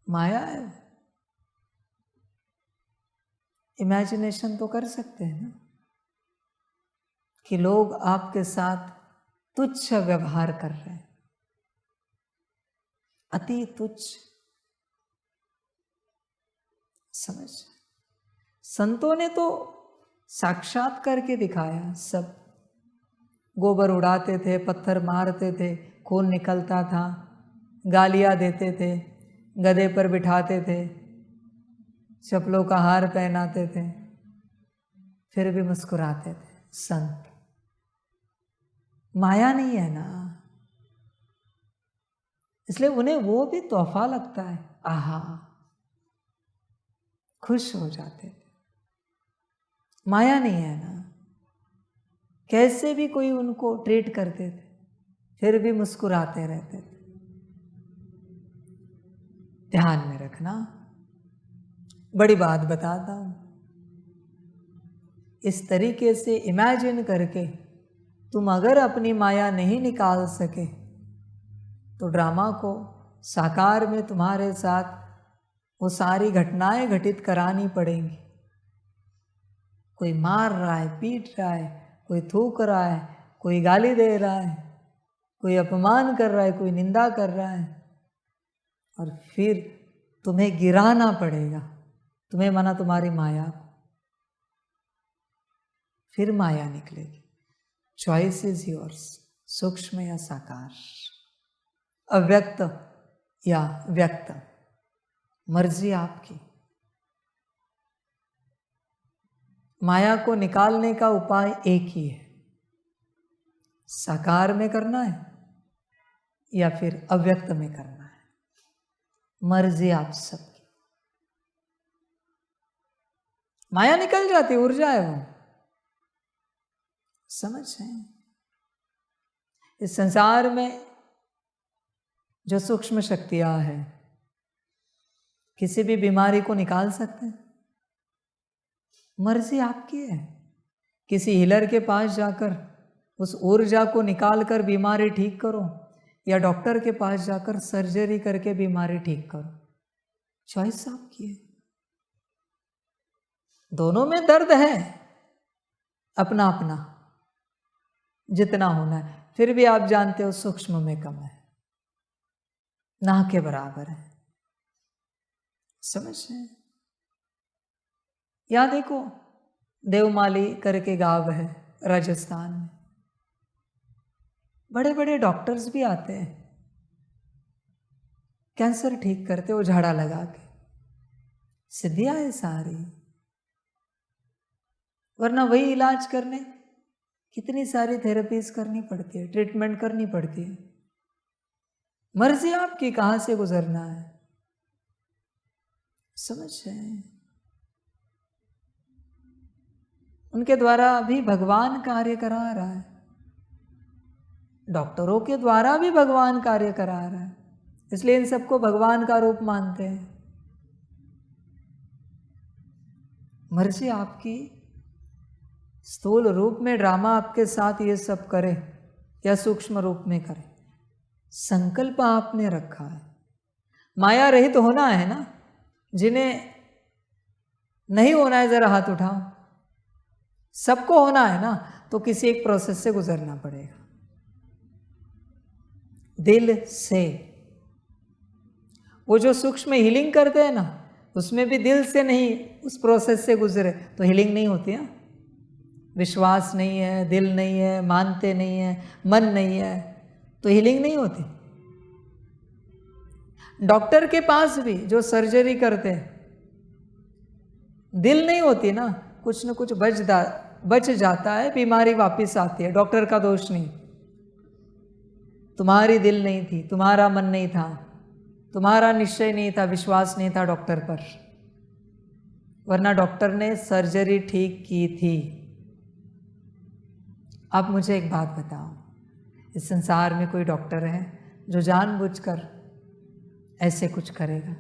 माया है। इमेजिनेशन तो कर सकते हैं ना कि लोग आपके साथ तुच्छ व्यवहार कर रहे हैं, अति तुच्छ। समझ? संतों ने तो साक्षात करके दिखाया। सब गोबर उड़ाते थे, पत्थर मारते थे, खून निकलता था, गालियां देते थे, गधे पर बिठाते थे, चप्पलों का हार पहनाते थे, फिर भी मुस्कुराते थे। संत माया नहीं है ना, इसलिए उन्हें वो भी तोहफा लगता है। आहा, खुश हो जाते थे। माया नहीं है ना, कैसे भी कोई उनको ट्रीट करते थे, फिर भी मुस्कुराते रहते थे। ध्यान में रखना, बड़ी बात बताता हूं। इस तरीके से इमेजिन करके तुम अगर अपनी माया नहीं निकाल सके तो ड्रामा को साकार में तुम्हारे साथ वो सारी घटनाएं घटित करानी पड़ेंगी। कोई मार रहा है, पीट रहा है, कोई थूक रहा है, कोई गाली दे रहा है, कोई अपमान कर रहा है, कोई निंदा कर रहा है, और फिर तुम्हें गिराना पड़ेगा। तुम्हें माना तुम्हारी माया, फिर माया निकलेगी। चॉइस इज योर्स, सूक्ष्म या साकार, अव्यक्त या व्यक्त, मर्जी आपकी। माया को निकालने का उपाय एक ही है, साकार में करना है या फिर अव्यक्त में करना है, मर्जी आप सबकी। माया निकल जाती, ऊर्जा है वो। समझ हैं? इस संसार में जो सूक्ष्म शक्तियां हैं किसी भी बीमारी को निकाल सकते हैं, मर्जी आपकी है। किसी हीलर के पास जाकर उस ऊर्जा को निकाल कर बीमारी ठीक करो, या डॉक्टर के पास जाकर सर्जरी करके बीमारी ठीक करो, चॉइस आपकी है। दोनों में दर्द है अपना अपना, जितना होना है, फिर भी आप जानते हो सूक्ष्म में कम है, ना के बराबर है। समझ रहे हैं? यहां देखो, देवमाली करके गांव है राजस्थान में, बड़े बड़े डॉक्टर्स भी आते हैं, कैंसर ठीक करते हो झाड़ा लगा के, सिद्धियां है सारी। वरना वही इलाज करने कितनी सारी थेरेपीज करनी पड़ती है, ट्रीटमेंट करनी पड़ती है। मर्जी आपकी कहां से गुजरना है। समझ रहे हैं? उनके द्वारा भी भगवान कार्य करा रहा है, डॉक्टरों के द्वारा भी भगवान कार्य करा रहा है, इसलिए इन सबको भगवान का रूप मानते हैं। मर्जी आपकी, स्थूल रूप में ड्रामा आपके साथ ये सब करे या सूक्ष्म रूप में करे, संकल्प आपने रखा है। माया रहित तो होना है ना। जिन्हें नहीं होना है जरा हाथ उठाओ। सबको होना है ना, तो किसी एक प्रोसेस से गुजरना पड़ेगा। दिल से वो जो सूक्ष्म हीलिंग करते हैं ना, उसमें भी दिल से नहीं उस प्रोसेस से गुजरे तो हीलिंग नहीं होती है। विश्वास नहीं है, दिल नहीं है, मानते नहीं है, मन नहीं है, तो हीलिंग नहीं होती। डॉक्टर के पास भी जो सर्जरी करते हैं, दिल नहीं होती ना, कुछ न कुछ बच जाता है, बीमारी वापस आती है। डॉक्टर का दोष नहीं, तुम्हारी दिल नहीं थी, तुम्हारा मन नहीं था, तुम्हारा निश्चय नहीं था, विश्वास नहीं था डॉक्टर पर, वरना डॉक्टर ने सर्जरी ठीक की थी। अब मुझे एक बात बताओ, इस संसार में कोई डॉक्टर है जो जानबूझकर ऐसे कुछ करेगा?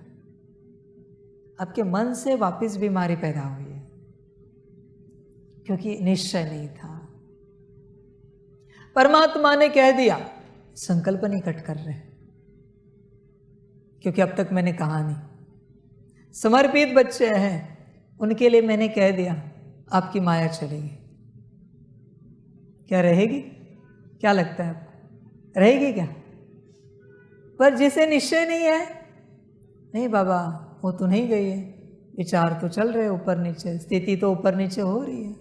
आपके मन से वापस बीमारी पैदा हुई है, क्योंकि निश्चय नहीं था। परमात्मा ने कह दिया, संकल्प नहीं कट कर रहे, क्योंकि अब तक मैंने कहा नहीं। समर्पित बच्चे हैं, उनके लिए मैंने कह दिया आपकी माया चलेगी। क्या रहेगी? क्या लगता है आपको, रहेगी क्या? पर जिसे निश्चय नहीं है, नहीं बाबा वो तो नहीं गई है, विचार तो चल रहे ऊपर नीचे, स्थिति तो ऊपर नीचे हो रही है,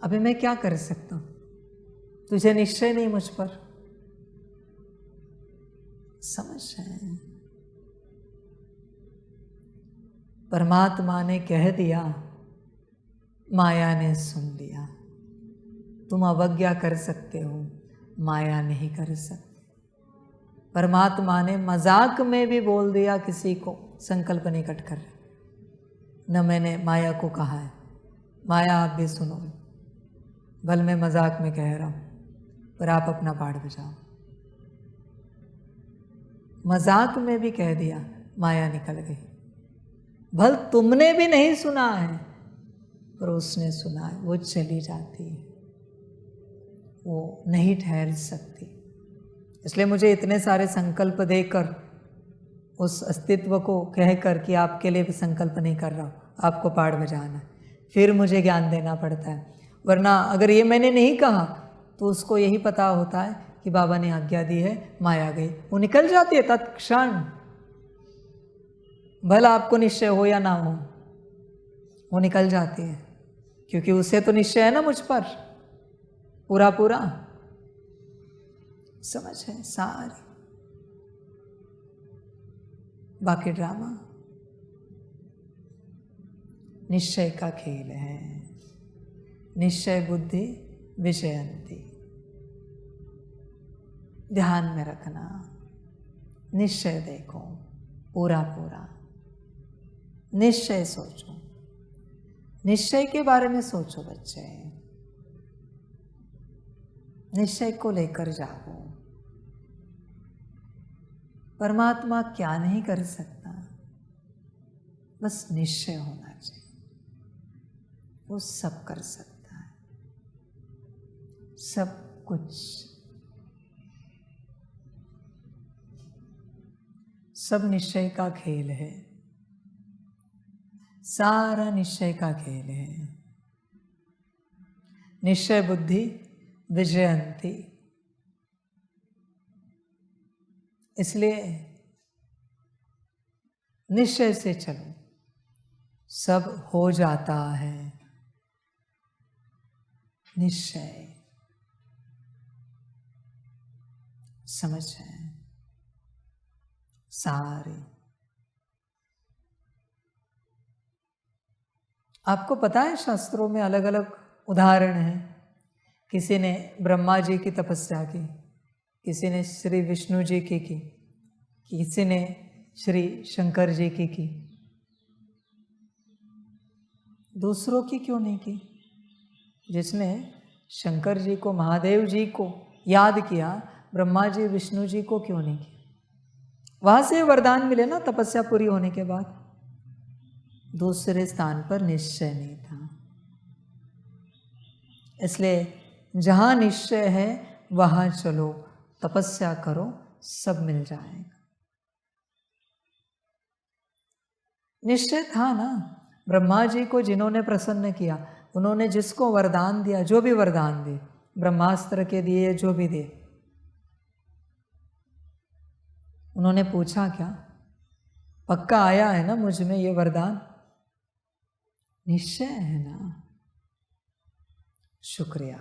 अभी मैं क्या कर सकता हूं? तुझे निश्चय नहीं मुझ पर। समझ है? परमात्मा ने कह दिया, माया ने सुन लिया। तुम अवज्ञा कर सकते हो, माया नहीं कर सकती। परमात्मा ने मजाक में भी बोल दिया किसी को, संकल्प नहीं कट कर रहे। न मैंने माया को कहा है, माया आप भी सुनो, भल मैं मजाक में कह रहा हूं, पर आप अपना पाठ बजाओ। मजाक में भी कह दिया, माया निकल गई। भल तुमने भी नहीं सुना है, पर उसने सुना है, वो चली जाती है, वो नहीं ठहर सकती। इसलिए मुझे इतने सारे संकल्प देकर, उस अस्तित्व को कहकर कि आपके लिए भी संकल्प नहीं कर रहा हूँ, आपको पाठ बजाना है, फिर मुझे ज्ञान देना पड़ता है। वरना अगर ये मैंने नहीं कहा तो उसको यही पता होता है कि बाबा ने आज्ञा दी है, माया गई, वो निकल जाती है तत्क्षण। भला आपको निश्चय हो या ना हो, वो निकल जाती है, क्योंकि उसे तो निश्चय है ना मुझ पर पूरा पूरा। समझ है सारी, बाकी ड्रामा निश्चय का खेल है। निश्चय बुद्धि विषयंती, ध्यान में रखना। निश्चय देखो पूरा पूरा, निश्चय सोचो, निश्चय के बारे में सोचो बच्चे, निश्चय को लेकर जाओ। परमात्मा क्या नहीं कर सकता, बस निश्चय होना चाहिए, वो सब कर सकता है, सब कुछ। सब निश्चय का खेल है, सारा निश्चय का खेल है। निश्चय बुद्धि विजयंती, इसलिए निश्चय से चलो, सब हो जाता है। निश्चय समझ है सारे। आपको पता है शास्त्रों में अलग अलग उदाहरण हैं। किसी ने ब्रह्मा जी की तपस्या की, किसी ने श्री विष्णु जी की किसी ने श्री शंकर जी की। दूसरों की क्यों नहीं की? जिसने शंकर जी को, महादेव जी को याद किया, ब्रह्मा जी विष्णु जी को क्यों नहीं किया? वहां से वरदान मिले ना तपस्या पूरी होने के बाद। दूसरे स्थान पर निश्चय नहीं था। इसलिए जहां निश्चय है वहां चलो, तपस्या करो, सब मिल जाएगा। निश्चय था ना, ब्रह्मा जी को जिन्होंने प्रसन्न किया, उन्होंने जिसको वरदान दिया, जो भी वरदान दे, ब्रह्मास्त्र के दिए, जो भी दे, उन्होंने पूछा क्या? पक्का आया है ना मुझ में ये वरदान? निश्चय है ना? शुक्रिया,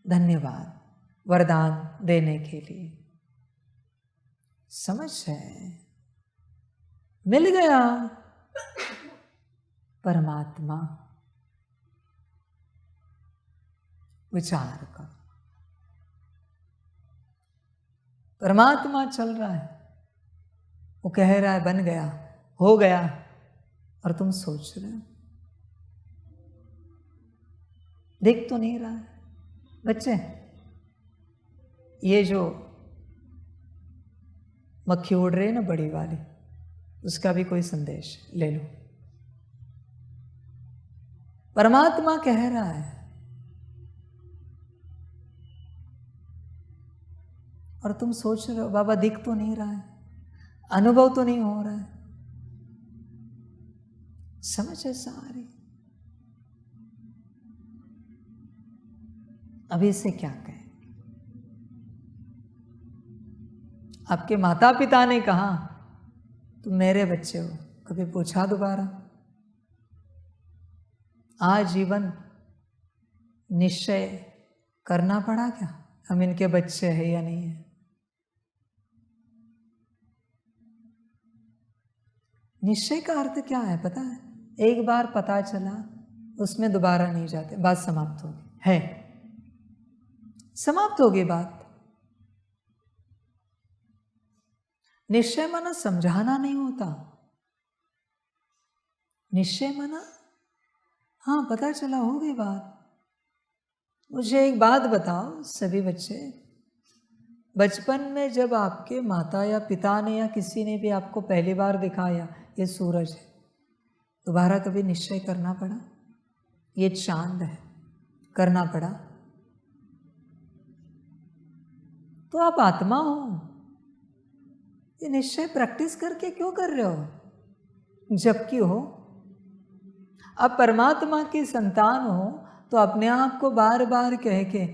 धन्यवाद वरदान देने के लिए। समझ है, मिल गया परमात्मा। विचार कर, परमात्मा चल रहा है, वो कह रहा है बन गया, हो गया, और तुम सोच रहे हो। दिख तो नहीं रहा है बच्चे। ये जो मक्खी उड़ रही है ना बड़ी वाली, उसका भी कोई संदेश ले लो। परमात्मा कह रहा है और तुम सोच रहे हो बाबा दिख तो नहीं रहा है, अनुभव तो नहीं हो रहा है। समझ है सारी। अभी से क्या कहें? आपके माता पिता ने कहा तुम मेरे बच्चे हो, कभी पूछा दोबारा? आजीवन निश्चय करना पड़ा क्या हम इनके बच्चे हैं या नहीं है? निश्चय का अर्थ क्या है पता है? एक बार पता चला उसमें दोबारा नहीं जाते, बात समाप्त होगी, है समाप्त होगी बात। निश्चय माना समझाना नहीं होता। निश्चय माना हाँ पता चला, हो गई बात। मुझे एक बात बताओ सभी बच्चे, बचपन में जब आपके माता या पिता ने या किसी ने भी आपको पहली बार दिखाया ये सूरज है, दोबारा कभी निश्चय करना पड़ा? ये चांद है, करना पड़ा? तो आप आत्मा हो, ये निश्चय प्रैक्टिस करके क्यों कर रहे हो? जबकि हो आप परमात्मा की संतान हो, तो अपने आप को बार बार कह के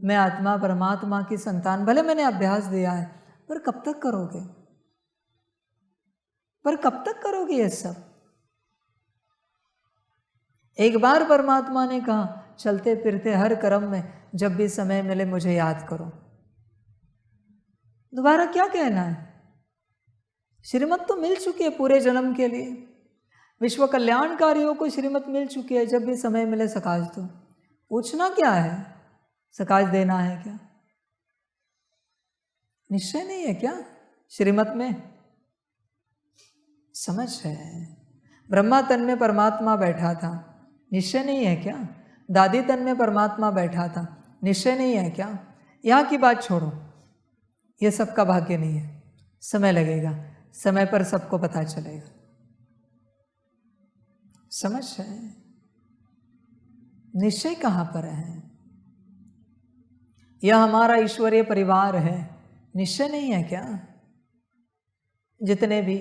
मैं आत्मा परमात्मा की संतान, भले मैंने अभ्यास दिया है, पर कब तक करोगे? पर कब तक करोगे ये सब? एक बार परमात्मा ने कहा चलते फिरते हर कर्म में जब भी समय मिले मुझे याद करो, दोबारा क्या कहना है? श्रीमत तो मिल चुकी है पूरे जन्म के लिए, विश्व कल्याणकारियों को श्रीमत मिल चुकी है, जब भी समय मिले सकाश दो। पूछना क्या है? सकाश देना है क्या? निश्चय नहीं है क्या श्रीमत में? समझ है। ब्रह्मा तन में परमात्मा बैठा था, निश्चय नहीं है क्या? दादी तन में परमात्मा बैठा था, निश्चय नहीं है क्या? यहाँ की बात छोड़ो, ये सबका भाग्य नहीं है, समय लगेगा, समय पर सबको पता चलेगा। समझ है। निश्चय कहाँ पर है? यह हमारा ईश्वरीय परिवार है, निश्चय नहीं है क्या? जितने भी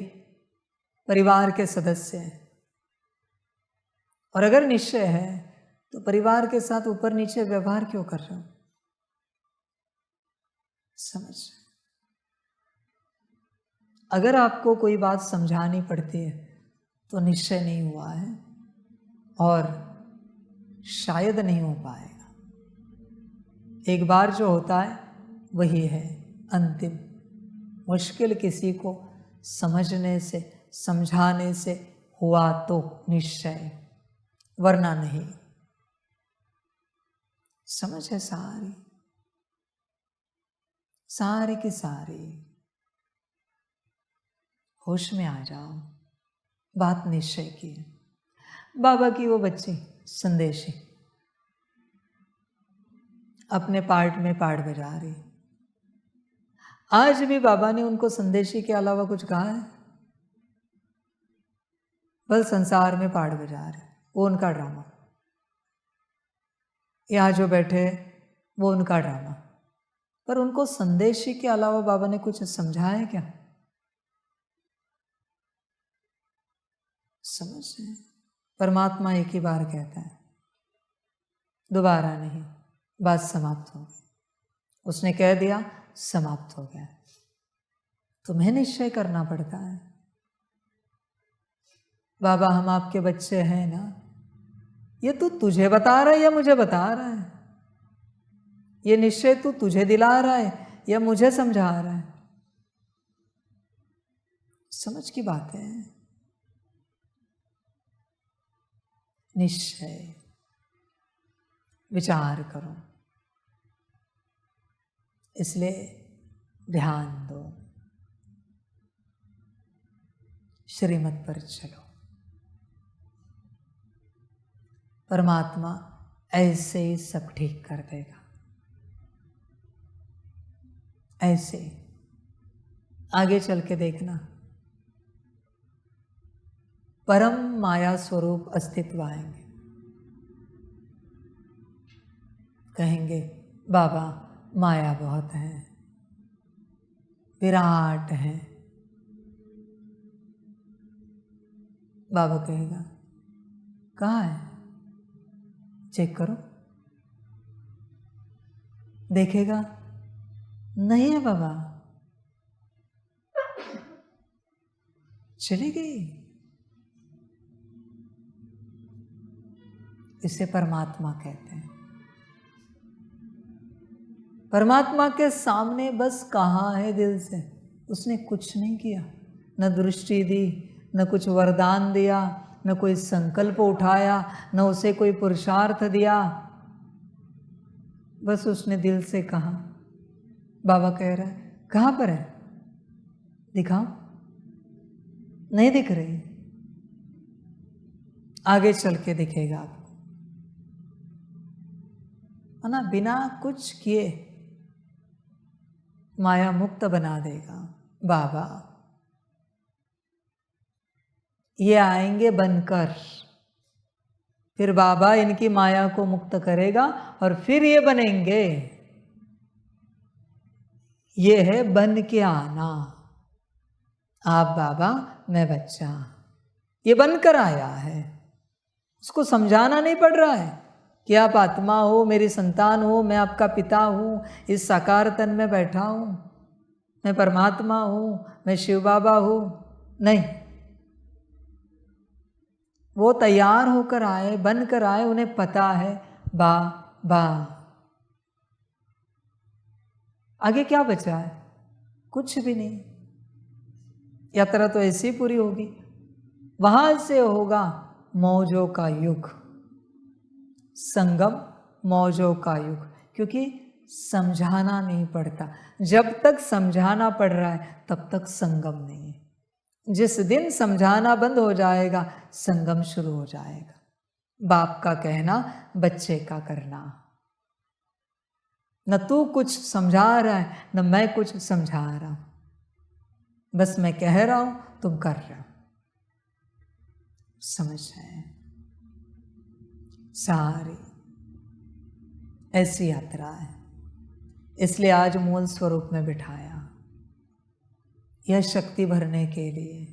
परिवार के सदस्य हैं, और अगर निश्चय है तो परिवार के साथ ऊपर नीचे व्यवहार क्यों कर रहे हो? समझ। अगर आपको कोई बात समझानी पड़ती है तो निश्चय नहीं हुआ है और शायद नहीं हो पाएगा। एक बार जो होता है वही है अंतिम। मुश्किल किसी को समझने से समझाने से हुआ तो निश्चय, वरना नहीं। समझ है सारी, सारी की सारी। होश में आ जाओ, बात निश्चय की है। बाबा की वो बच्ची संदेशी अपने पार्ट में पार्ट बजा रही। आज भी बाबा ने उनको संदेशी के अलावा कुछ कहा है? बस संसार में पार्ट बजा रहे, वो उनका ड्रामा। यहाँ जो बैठे वो उनका ड्रामा, पर उनको संदेशी के अलावा बाबा ने कुछ समझाया क्या? समझ है। परमात्मा एक ही बार कहता है, दोबारा नहीं, बात समाप्त हो गई। उसने कह दिया, समाप्त हो गया। तुम्हें निश्चय करना पड़ता है। बाबा हम आपके बच्चे हैं ना, ये तू तुझे बता रहा है या मुझे बता रहा है? ये निश्चय तू तुझे दिला रहा है या मुझे समझा रहा है? समझ की बात है। निश्चय, विचार करो, इसलिए ध्यान दो, श्रीमत पर चलो। परमात्मा ऐसे ही सब ठीक कर देगा, ऐसे। आगे चल के देखना, परम माया स्वरूप अस्तित्व आएंगे, कहेंगे बाबा माया बहुत है, विराट है। बाबा कहेगा कहाँ है, चेक करो। देखेगा नहीं है बाबा, चली गई। इसे परमात्मा कहते हैं। परमात्मा के सामने बस कहा है दिल से, उसने कुछ नहीं किया, न दृष्टि दी, न कुछ वरदान दिया, न कोई संकल्प उठाया, न उसे कोई पुरुषार्थ दिया। बस उसने दिल से कहा। बाबा कह रहा है कहाँ पर है, दिखाओ। नहीं दिख रही, आगे चल के दिखेगा आपको, है ना। बिना कुछ किए माया मुक्त बना देगा बाबा। ये आएंगे बनकर, फिर बाबा इनकी माया को मुक्त करेगा और फिर ये बनेंगे। ये है बन के आना। आप बाबा मैं बच्चा, ये बनकर आया है। उसको समझाना नहीं पड़ रहा है कि आप आत्मा हो, मेरी संतान हो, मैं आपका पिता हूँ, इस साकार तन में बैठा हूँ, मैं परमात्मा हूँ, मैं शिव बाबा हूँ। नहीं, वो तैयार होकर आए, बनकर आए, उन्हें पता है बाबा। आगे क्या बचा है, कुछ भी नहीं। यात्रा तो ऐसी पूरी होगी, वहां से होगा मौजों का युग, संगम मौजों का युग। क्योंकि समझाना नहीं पड़ता, जब तक समझाना पड़ रहा है तब तक संगम नहीं है। जिस दिन समझाना बंद हो जाएगा संगम शुरू हो जाएगा। बाप का कहना, बच्चे का करना। न तू कुछ समझा रहा है, न मैं कुछ समझा रहा हूं, बस मैं कह रहा हूं, तुम कर रहे हो। समझ रहे? सारी ऐसी यात्रा है। इसलिए आज मूल स्वरूप में बिठाया, यह शक्ति भरने के लिए,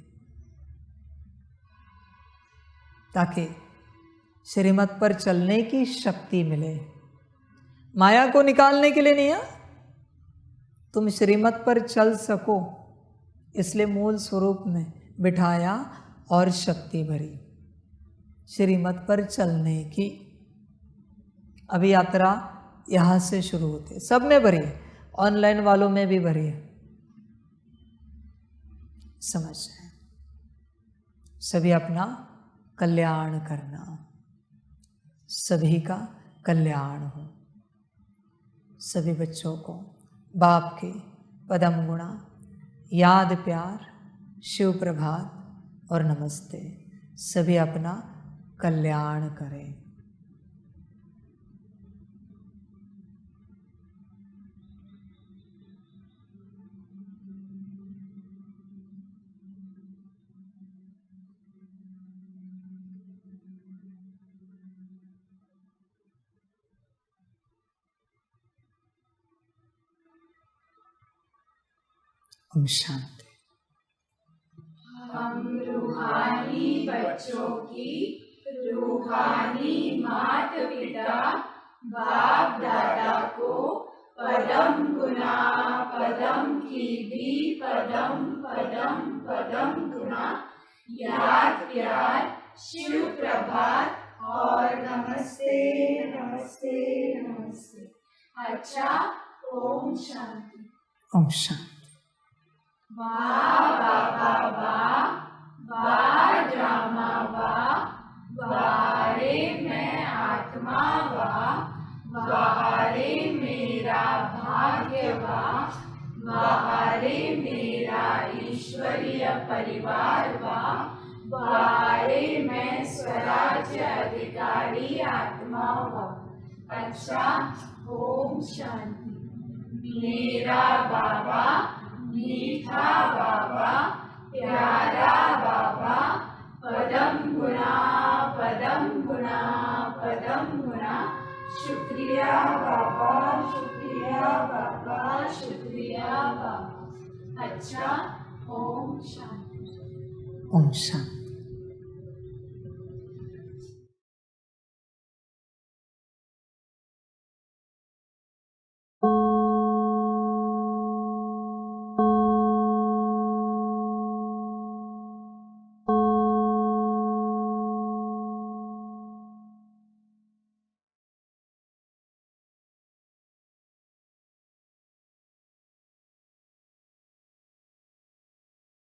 ताकि श्रीमत पर चलने की शक्ति मिले। माया को निकालने के लिए नहीं है, तुम श्रीमत पर चल सको, इसलिए मूल स्वरूप में बिठाया और शक्ति भरी श्रीमत पर चलने की। अभी यात्रा यहाँ से शुरू होती है, सब में भरी है, ऑनलाइन वालों में भी भरी है। समझ रहे? सभी अपना कल्याण करना, सभी का कल्याण हो। सभी बच्चों को बाप की पदम गुणा, याद, प्यार, शिव प्रभात और नमस्ते। सभी अपना कल्याण करें। ओम शांति। हम रूहानी बच्चों की रूहानी माता पिता बाप दादा को पदम गुना पदम की भी पदम पदम पदम गुना याद प्यार शिव प्रभात और नमस्ते नमस्ते नमस्ते। अच्छा, ओम शांति। ओम शांति। वाह बाबा वाह, वाह ड्रामा वाह, वारे मैं आत्मा वाह, वारे मेरा भाग्य वाह, वारे मेरा ईश्वरीय परिवार वाह, वारे मैं स्वराज्य अधिकारी आत्मा वाह। अच्छा, ओम शांति। मेरा बाबा मीठा बाबा, प्यारा बाबा, पदम गुना पदम गुना पदम गुना। शुक्रिया बाबा, शुक्रिया बाबा, शुक्रिया बाबा। अच्छा। ओम शांति। ओम शांति।